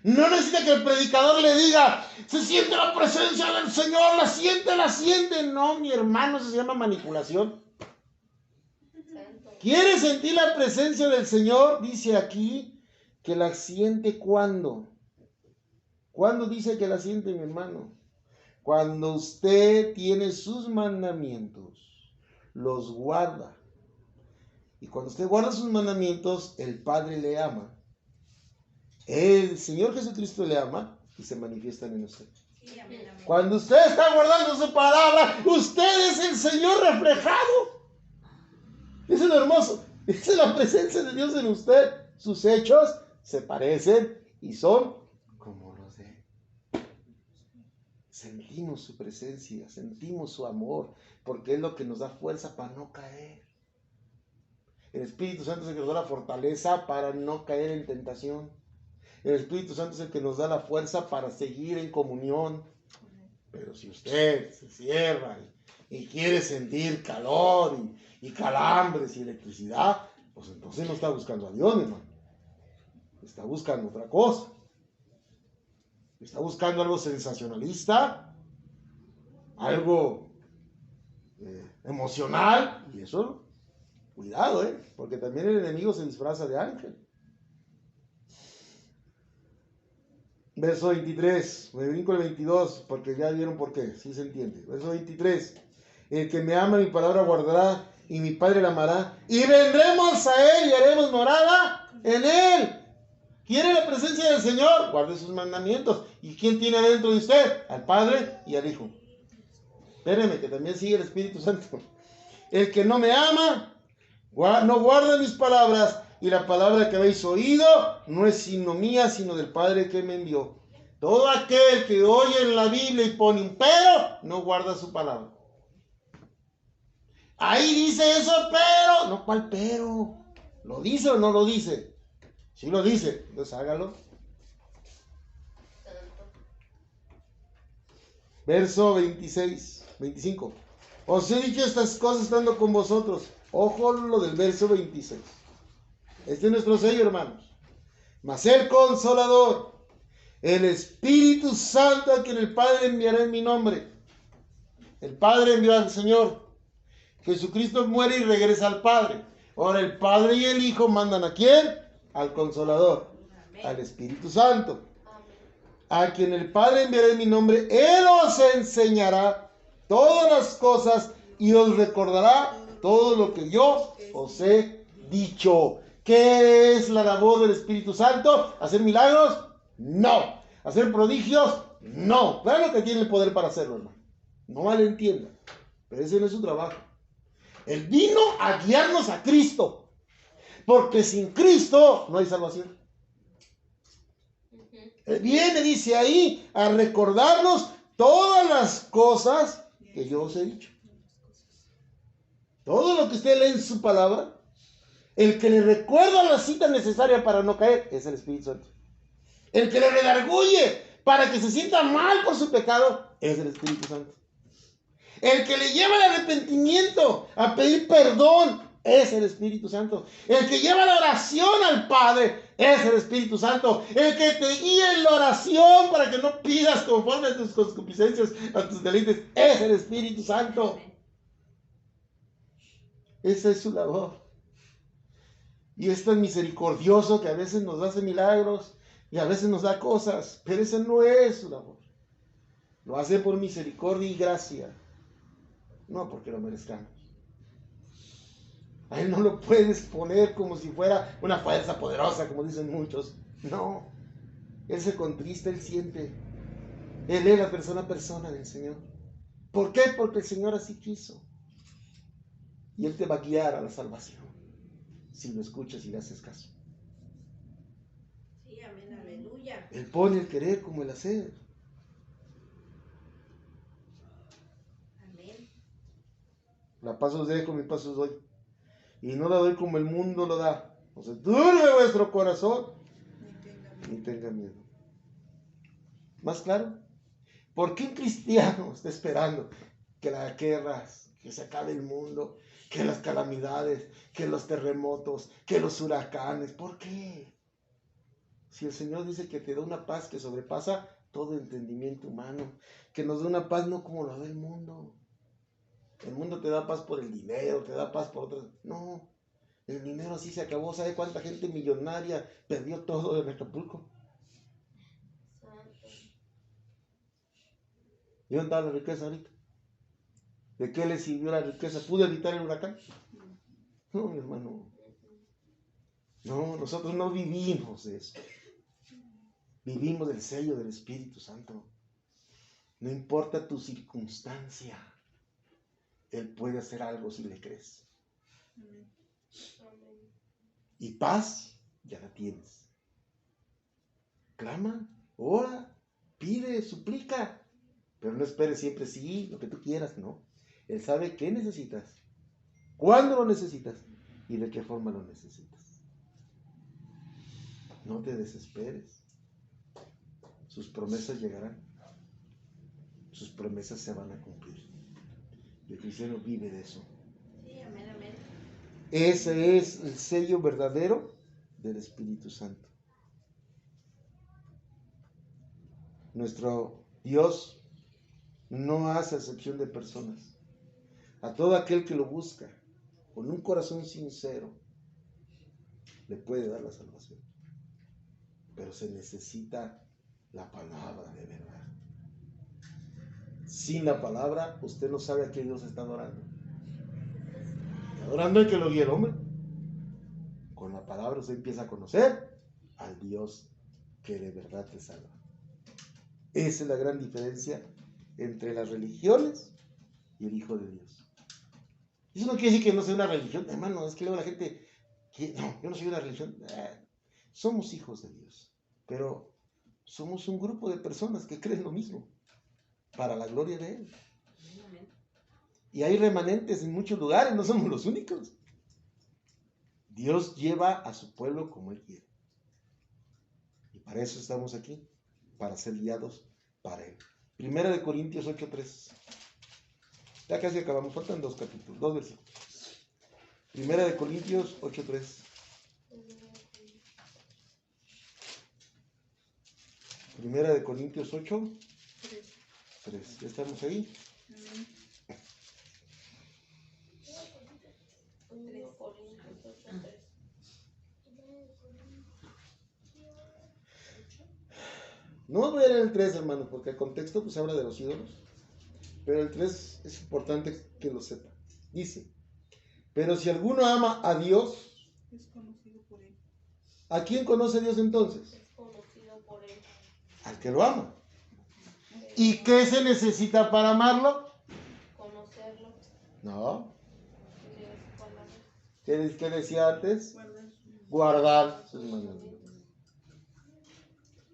[SPEAKER 1] No necesita que el predicador le diga, se siente la presencia del Señor, la siente. No, mi hermano, eso se llama manipulación.
[SPEAKER 2] Santo.
[SPEAKER 1] ¿Quiere sentir la presencia del Señor? Dice aquí que la siente ¿cuándo? ¿Cuándo dice que la siente, mi hermano? Cuando usted tiene sus mandamientos, los guarda. Y cuando usted guarda sus mandamientos, el Padre le ama. El Señor Jesucristo le ama y se manifiestan en usted.
[SPEAKER 3] Sí, amén, amén.
[SPEAKER 1] Cuando usted está guardando su palabra, usted es el Señor reflejado. Eso es lo hermoso. Esa es la presencia de Dios en usted. Sus hechos se parecen y son como los de Él. Sentimos su presencia, sentimos su amor, porque es lo que nos da fuerza para no caer. El Espíritu Santo es el que nos da la fortaleza para no caer en tentación. El Espíritu Santo es el que nos da la fuerza para seguir en comunión. Pero si usted se cierra y quiere sentir calor y calambres y electricidad, pues entonces no está buscando a Dios, mi hermano. Está buscando otra cosa. Está buscando algo sensacionalista, algo emocional, y eso, cuidado, porque también el enemigo se disfraza de ángel. Verso 23, me brinco el 22, porque ya vieron por qué, sí se entiende. Verso 23, el que me ama mi palabra guardará, y mi Padre la amará, y vendremos a él y haremos morada en él. ¿Quiere la presencia del Señor? Guarde sus mandamientos. ¿Y quién tiene dentro de usted? Al Padre y al Hijo. Espéreme, que también sigue el Espíritu Santo. El que no me ama, no guarda mis palabras, y la palabra que habéis oído no es sino mía, sino del Padre que me envió. Todo aquel que oye en la Biblia y pone un pero, no guarda su palabra. Ahí dice eso, pero. No, ¿cuál pero? ¿Lo dice o no lo dice? Si lo dice, entonces hágalo. Verso 25. Os he dicho estas cosas estando con vosotros. Ojo lo del verso 26. Este es nuestro sello, hermanos. Mas el Consolador, el Espíritu Santo, a quien el Padre enviará en mi nombre. El Padre envió al Señor. Jesucristo muere y regresa al Padre. Ahora el Padre y el Hijo mandan ¿a quién? Al Consolador, al Espíritu Santo, a quien el Padre enviará en mi nombre. Él os enseñará todas las cosas y os recordará todo lo que yo os he dicho. ¿Qué es la labor del Espíritu Santo? ¿Hacer milagros? No. ¿Hacer prodigios? No. Claro que tiene el poder para hacerlo, hermano. No malentienda, pero ese no es su trabajo. Él vino a guiarnos a Cristo. Porque sin Cristo no hay salvación. Él viene, dice ahí, a recordarnos todas las cosas que yo os he dicho. Todo lo que usted lee en su palabra, el que le recuerda la cita necesaria para no caer, es el Espíritu Santo. El que le redarguye para que se sienta mal por su pecado, es el Espíritu Santo. El que le lleva el arrepentimiento a pedir perdón, es el Espíritu Santo. El que lleva la oración al Padre es el Espíritu Santo. El que te guía en la oración para que no pidas conforme a tus concupiscencias, a tus deleites, es el Espíritu Santo. Esa es su labor. Y es tan misericordioso que a veces nos hace milagros y a veces nos da cosas, pero esa no es su labor. Lo hace por misericordia y gracia, no porque lo merezcamos. A él no lo puedes poner como si fuera una fuerza poderosa, como dicen muchos. No. Él se contrista, él siente. Él es la persona a persona del Señor. ¿Por qué? Porque el Señor así quiso. Y Él te va a guiar a la salvación, si lo escuchas y le haces caso.
[SPEAKER 3] Sí, amén, aleluya.
[SPEAKER 1] Él pone el querer como el hacer.
[SPEAKER 3] Amén.
[SPEAKER 1] La paz os dejo, mi paz os doy. Y no la doy como el mundo lo da. No se turbe vuestro corazón, ni tenga miedo. ¿Más claro? ¿Por qué un cristiano está esperando que las guerras, que se acabe el mundo, que las calamidades, que los terremotos, que los huracanes? ¿Por qué? Si el Señor dice que te da una paz que sobrepasa todo entendimiento humano, que nos da una paz no como la da el mundo. El mundo te da paz por el dinero, te da paz por otras. No, el dinero así se acabó. ¿Sabe cuánta gente millonaria perdió todo en Acapulco? ¿Y dónde está la riqueza ahorita? ¿De qué le sirvió la riqueza? ¿Pudo evitar el huracán? No, mi hermano. No, nosotros no vivimos de eso. Vivimos del sello del Espíritu Santo. No importa tu circunstancia, Él puede hacer algo si le crees. Y paz ya la tienes. Clama, ora, pide, suplica. Pero no esperes siempre sí, lo que tú quieras, no. Él sabe qué necesitas, cuándo lo necesitas y de qué forma lo necesitas. No te desesperes. Sus promesas llegarán. Sus promesas se van a cumplir. El cristiano vive de eso.
[SPEAKER 3] Sí, amén, amén.
[SPEAKER 1] Ese es el sello verdadero del Espíritu Santo. Nuestro Dios no hace acepción de personas. A todo aquel que lo busca con un corazón sincero, le puede dar la salvación. Pero se necesita la palabra de verdad. Sin la palabra, usted no sabe a qué Dios está adorando. Está adorando el que lo guía el hombre. Con la palabra usted empieza a conocer al Dios que de verdad te salva. Esa es la gran diferencia entre las religiones y el Hijo de Dios. Eso no quiere decir que no sea una religión, hermano. Es que luego la gente, no, yo no soy una religión. Somos hijos de Dios, pero somos un grupo de personas que creen lo mismo, para la gloria de Él. Y hay remanentes en muchos lugares, no somos los únicos. Dios lleva a su pueblo como Él quiere. Y para eso estamos aquí, para ser guiados para Él. 1 Corintios 8:3. Ya casi acabamos, faltan 2 capítulos, 2 versículos. 1 Corintios 8:3. 1 Corintios 8:3. ¿Ya estamos ahí?
[SPEAKER 3] Amén.
[SPEAKER 2] 1 Corintios 8:3.
[SPEAKER 1] No voy a leer el 3, hermano, porque el contexto pues habla de los ídolos. Pero el 3 es importante que lo sepa. Dice, pero si alguno ama a Dios,
[SPEAKER 3] Es conocido por Él.
[SPEAKER 1] ¿a quién conoce Dios entonces?
[SPEAKER 2] Es conocido por Él.
[SPEAKER 1] Al que lo ama. ¿Y qué se necesita para amarlo?
[SPEAKER 2] Conocerlo.
[SPEAKER 1] No.
[SPEAKER 2] Leer su palabra.
[SPEAKER 1] ¿Qué decía antes?
[SPEAKER 3] Guardar
[SPEAKER 1] Guardar sus mandamientos.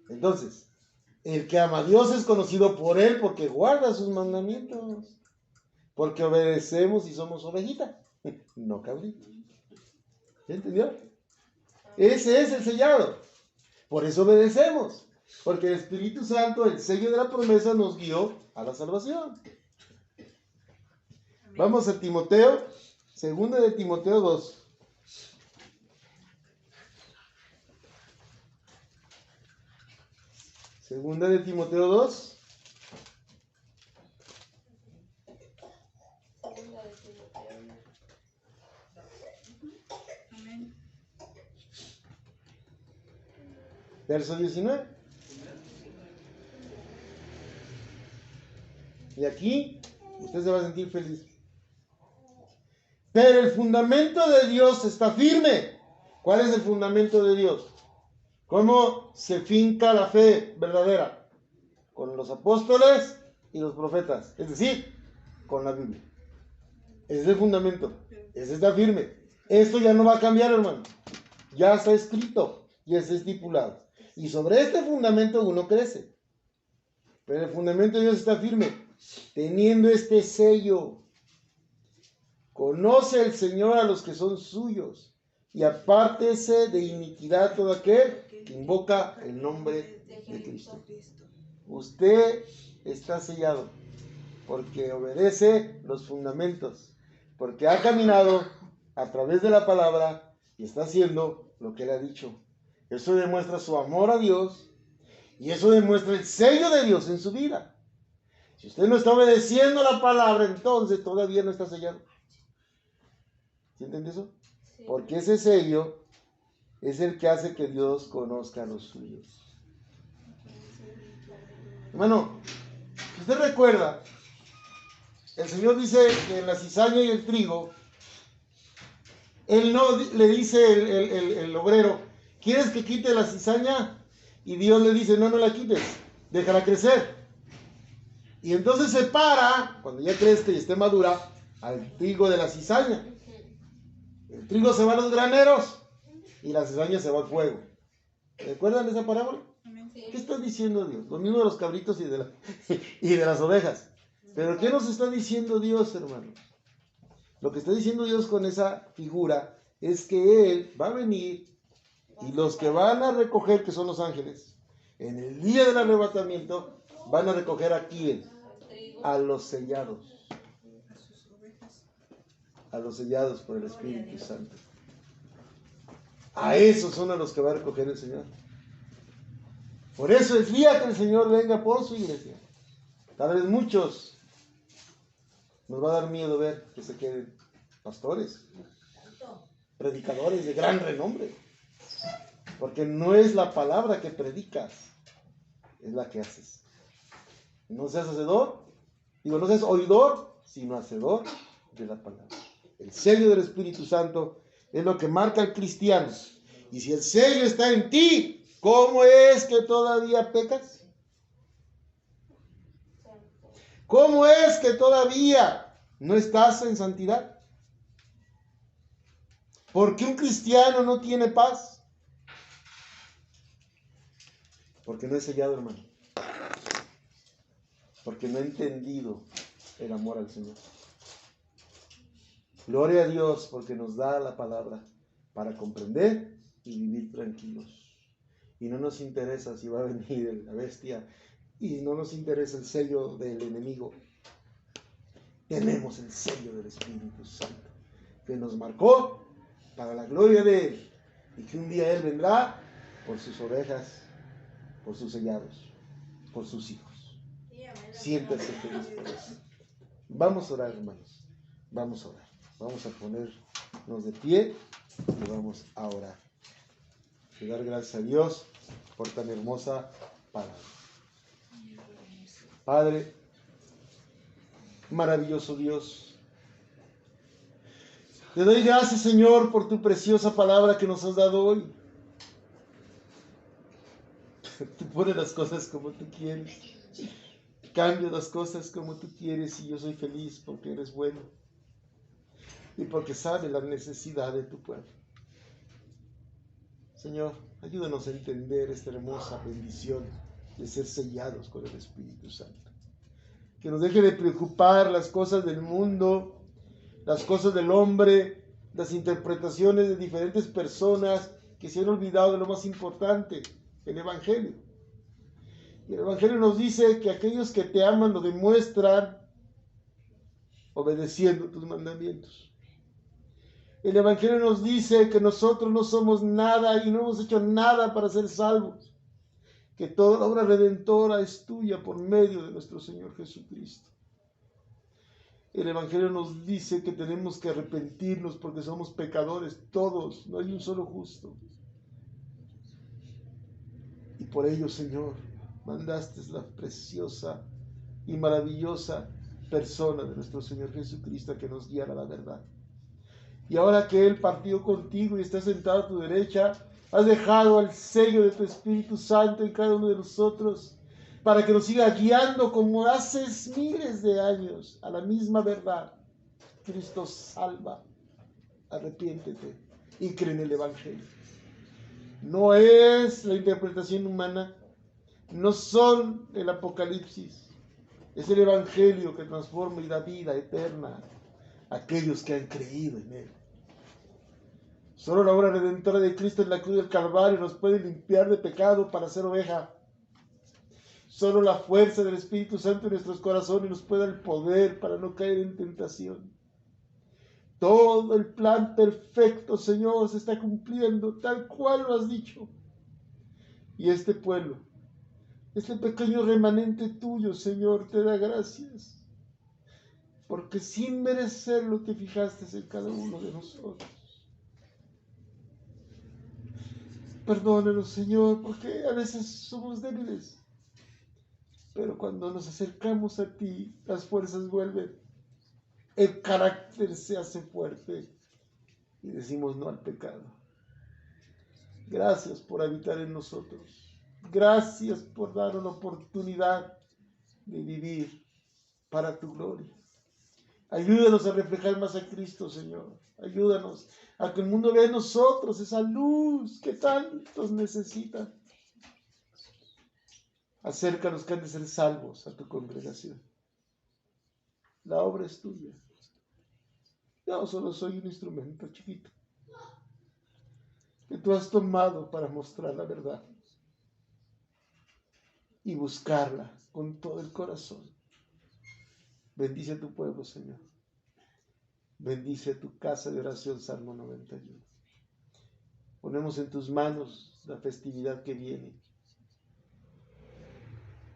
[SPEAKER 1] Entonces, el que ama a Dios es conocido por Él porque guarda sus mandamientos. Porque obedecemos y somos ovejita, no cabrito. ¿Ya entendió? Ese es el sellado. Por eso obedecemos. Porque el Espíritu Santo, el sello de la promesa, nos guió a la salvación. Vamos a Timoteo, 2 de Timoteo 2. Segunda de Timoteo 2.
[SPEAKER 2] Segunda de Timoteo.
[SPEAKER 3] Amén.
[SPEAKER 1] Verso 19. Y aquí usted se va a sentir feliz. Pero el fundamento de Dios está firme. ¿Cuál es el fundamento de Dios? ¿Cómo se finca la fe verdadera? Con los apóstoles y los profetas. Es decir, con la Biblia. Ese es el fundamento. Ese está firme. Esto ya no va a cambiar, hermano. Ya está escrito. Ya está estipulado. Y sobre este fundamento uno crece. Pero el fundamento de Dios está firme. Teniendo este sello. Conoce el Señor a los que son suyos. Y apártese de iniquidad todo aquel que invoca el nombre de Cristo. Usted está sellado porque obedece los fundamentos. Porque ha caminado a través de la palabra y está haciendo lo que Él ha dicho. Eso demuestra su amor a Dios y eso demuestra el sello de Dios en su vida. Si usted no está obedeciendo la palabra, entonces todavía no está sellado. ¿Sí entiende eso?
[SPEAKER 2] Sí.
[SPEAKER 1] Porque ese sello es el que hace que Dios conozca a los suyos. Hermano, si usted recuerda, el Señor dice que en la cizaña y el trigo, Él no le dice el obrero, ¿quieres que quite la cizaña? Y Dios le dice, no la quites, déjala crecer. Y entonces separa, cuando ya crezca y esté madura, al trigo de la cizaña. El trigo se va a los graneros y la cizaña se va al fuego. ¿Recuerdan esa parábola?
[SPEAKER 3] Amén.
[SPEAKER 1] ¿Qué está diciendo Dios? Lo mismo de los cabritos y de las ovejas. Pero ¿qué nos está diciendo Dios, hermanos? Lo que está diciendo Dios con esa figura es que Él va a venir y los que van a recoger, que son los ángeles, en el día del arrebatamiento, van a recoger a quién? A los sellados.
[SPEAKER 3] A sus ovejas.
[SPEAKER 1] a los sellados por el Espíritu Santo. A esos son a los que va a recoger el Señor. Por eso el día que el Señor venga por su iglesia, tal vez muchos nos va a dar miedo ver que se queden pastores, predicadores de gran renombre, porque no es la palabra que predicas, es la que haces. No seas hacedor, no seas oidor, sino hacedor de la palabra. El sello del Espíritu Santo es lo que marca al cristiano. Y si el sello está en ti, ¿cómo es que todavía pecas? ¿Cómo es que todavía no estás en santidad? ¿Por qué un cristiano no tiene paz? Porque no es sellado, hermano. Porque no ha entendido el amor al Señor. Gloria a Dios porque nos da la palabra para comprender y vivir tranquilos. Y no nos interesa si va a venir la bestia y no nos interesa el sello del enemigo. Tenemos el sello del Espíritu Santo que nos marcó para la gloria de Él y que un día Él vendrá por sus ovejas, por sus sellados, por sus hijos. Siéntase feliz por eso. Vamos a orar, hermanos. Vamos a orar. Vamos a ponernos de pie y vamos a orar. Y dar gracias a Dios por tan hermosa palabra. Padre, maravilloso Dios, te doy gracias, Señor, por tu preciosa palabra que nos has dado hoy. Tú pones las cosas como tú quieres. Cambias las cosas como tú quieres y yo soy feliz porque eres bueno y porque sabes la necesidad de tu pueblo. Señor, ayúdanos a entender esta hermosa bendición de ser sellados con el Espíritu Santo. Que nos deje de preocupar las cosas del mundo, las cosas del hombre, las interpretaciones de diferentes personas que se han olvidado de lo más importante, el Evangelio. Y el Evangelio nos dice que aquellos que te aman lo demuestran obedeciendo tus mandamientos. El Evangelio nos dice que nosotros no somos nada y no hemos hecho nada para ser salvos. Que toda la obra redentora es tuya por medio de nuestro Señor Jesucristo. El Evangelio nos dice que tenemos que arrepentirnos porque somos pecadores, todos, no hay un solo justo. Y por ello, Señor, mandaste la preciosa y maravillosa persona de nuestro Señor Jesucristo que nos guiara a la verdad. Y ahora que Él partió contigo y está sentado a tu derecha, has dejado el sello de tu Espíritu Santo en cada uno de nosotros para que nos siga guiando como haces miles de años a la misma verdad. Cristo salva, arrepiéntete y cree en el Evangelio. No es la interpretación humana, no son el Apocalipsis, es el Evangelio que transforma y da vida eterna a aquellos que han creído en Él. Solo la obra redentora de Cristo en la cruz del Calvario nos puede limpiar de pecado para ser oveja. Solo la fuerza del Espíritu Santo en nuestros corazones nos puede dar el poder para no caer en tentación. Todo el plan perfecto, Señor, se está cumpliendo tal cual lo has dicho. Y este pueblo, este pequeño remanente tuyo, Señor, te da gracias. Porque sin merecerlo te fijaste en cada uno de nosotros. Perdónanos, Señor, porque a veces somos débiles. Pero cuando nos acercamos a ti, las fuerzas vuelven. El carácter se hace fuerte y decimos no al pecado. Gracias por habitar en nosotros. Gracias por darnos la oportunidad de vivir para tu gloria. Ayúdanos a reflejar más a Cristo, Señor. Ayúdanos a que el mundo vea en nosotros esa luz que tantos necesitan. Acércanos que han de ser salvos a tu congregación. La obra es tuya. Yo solo soy un instrumento chiquito que tú has tomado para mostrar la verdad y buscarla con todo el corazón. Bendice a tu pueblo, Señor. Bendice tu casa de oración, Salmo 91. Ponemos en tus manos la festividad que viene.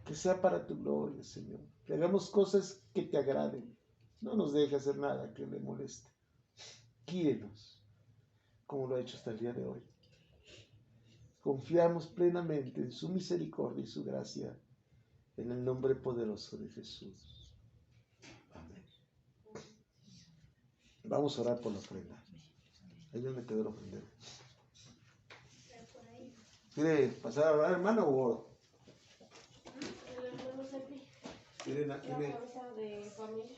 [SPEAKER 1] Que sea para tu gloria, Señor. Que hagamos cosas que te agraden. No nos deje hacer nada que le moleste. Guíenos, como lo ha hecho hasta el día de hoy. Confiamos plenamente en su misericordia y su gracia, en el nombre poderoso de Jesús. Amén. Vamos a orar por la ofrenda. Ahí donde quedó la ofrenda. ¿Quiere pasar a orar, hermano, o oro?
[SPEAKER 2] El hermano Servi,
[SPEAKER 1] ¿Quieren
[SPEAKER 2] la cabeza de familia.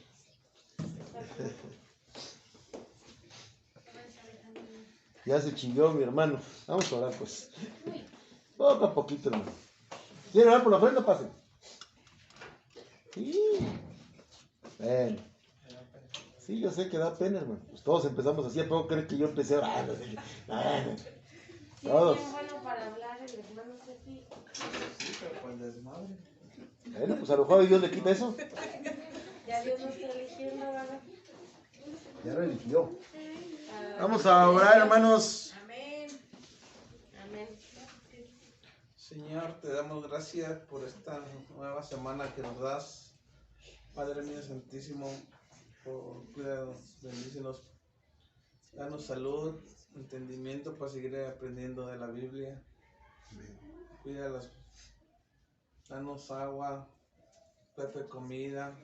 [SPEAKER 1] Ya se chilló mi hermano. Vamos a orar, pues. Poco a poquito, hermano. ¿Quieren orar por la ofrenda? Pasen. Sí. Bueno. Sí, yo sé que da pena, hermano. Pues todos empezamos así. ¿A poco crees que yo empecé a orar? Todos.
[SPEAKER 2] Es bueno para hablar el hermano Servi.
[SPEAKER 4] Sí, pero con desmadre.
[SPEAKER 1] Bueno, pues a lo mejor Dios le quita eso.
[SPEAKER 2] Ya Dios nos está eligiendo, ¿verdad?
[SPEAKER 1] Ya lo eligió. Vamos a orar, hermanos.
[SPEAKER 2] Amén. Amén.
[SPEAKER 4] Señor, te damos gracias por esta nueva semana que nos das. Padre mío santísimo, cuídanos, bendícenos, danos salud, entendimiento para seguir aprendiendo de la Biblia. Cuídalas, danos agua, plato de comida.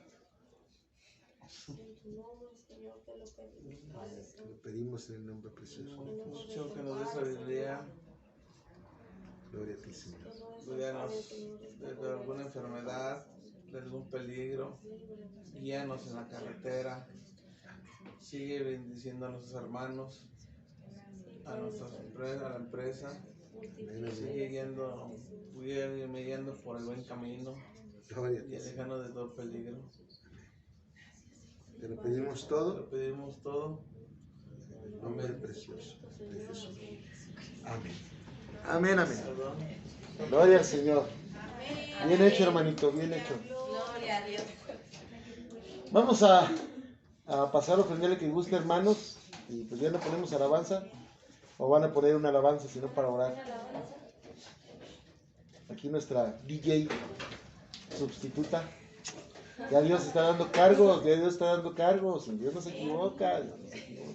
[SPEAKER 2] En tu nombre, Señor, te lo pedimos, Padre.
[SPEAKER 1] Lo pedimos en el nombre precioso.
[SPEAKER 4] Mucho que nos dé sabiduría,
[SPEAKER 1] Gloria a ti, Señor.
[SPEAKER 4] cuídanos de alguna enfermedad, de algún peligro, guíanos en la carretera, sigue bendiciendo a nuestros hermanos, a nuestras empresas, a la empresa, sigue guiando por el buen camino
[SPEAKER 1] Gloria a
[SPEAKER 4] y
[SPEAKER 1] ti, Señor.
[SPEAKER 4] alejando de todo peligro.
[SPEAKER 1] Te lo pedimos
[SPEAKER 4] Te
[SPEAKER 1] todo
[SPEAKER 4] lo pedimos todo.
[SPEAKER 1] en el nombre precioso de Jesús. Amén. Amén, amén.
[SPEAKER 4] Perdón.
[SPEAKER 1] Gloria al Señor. Bien hecho, hermanito, bien hecho.
[SPEAKER 2] Gloria a Dios.
[SPEAKER 1] Vamos a pasar a ofrenderle que guste, hermanos. Y pues ya no ponemos alabanza. O van a poner una alabanza, sino para orar. Aquí nuestra DJ sustituta. Ya Dios está dando cargos, ya Dios está dando cargos. Y Dios no se equivoca, Dios no se equivoca.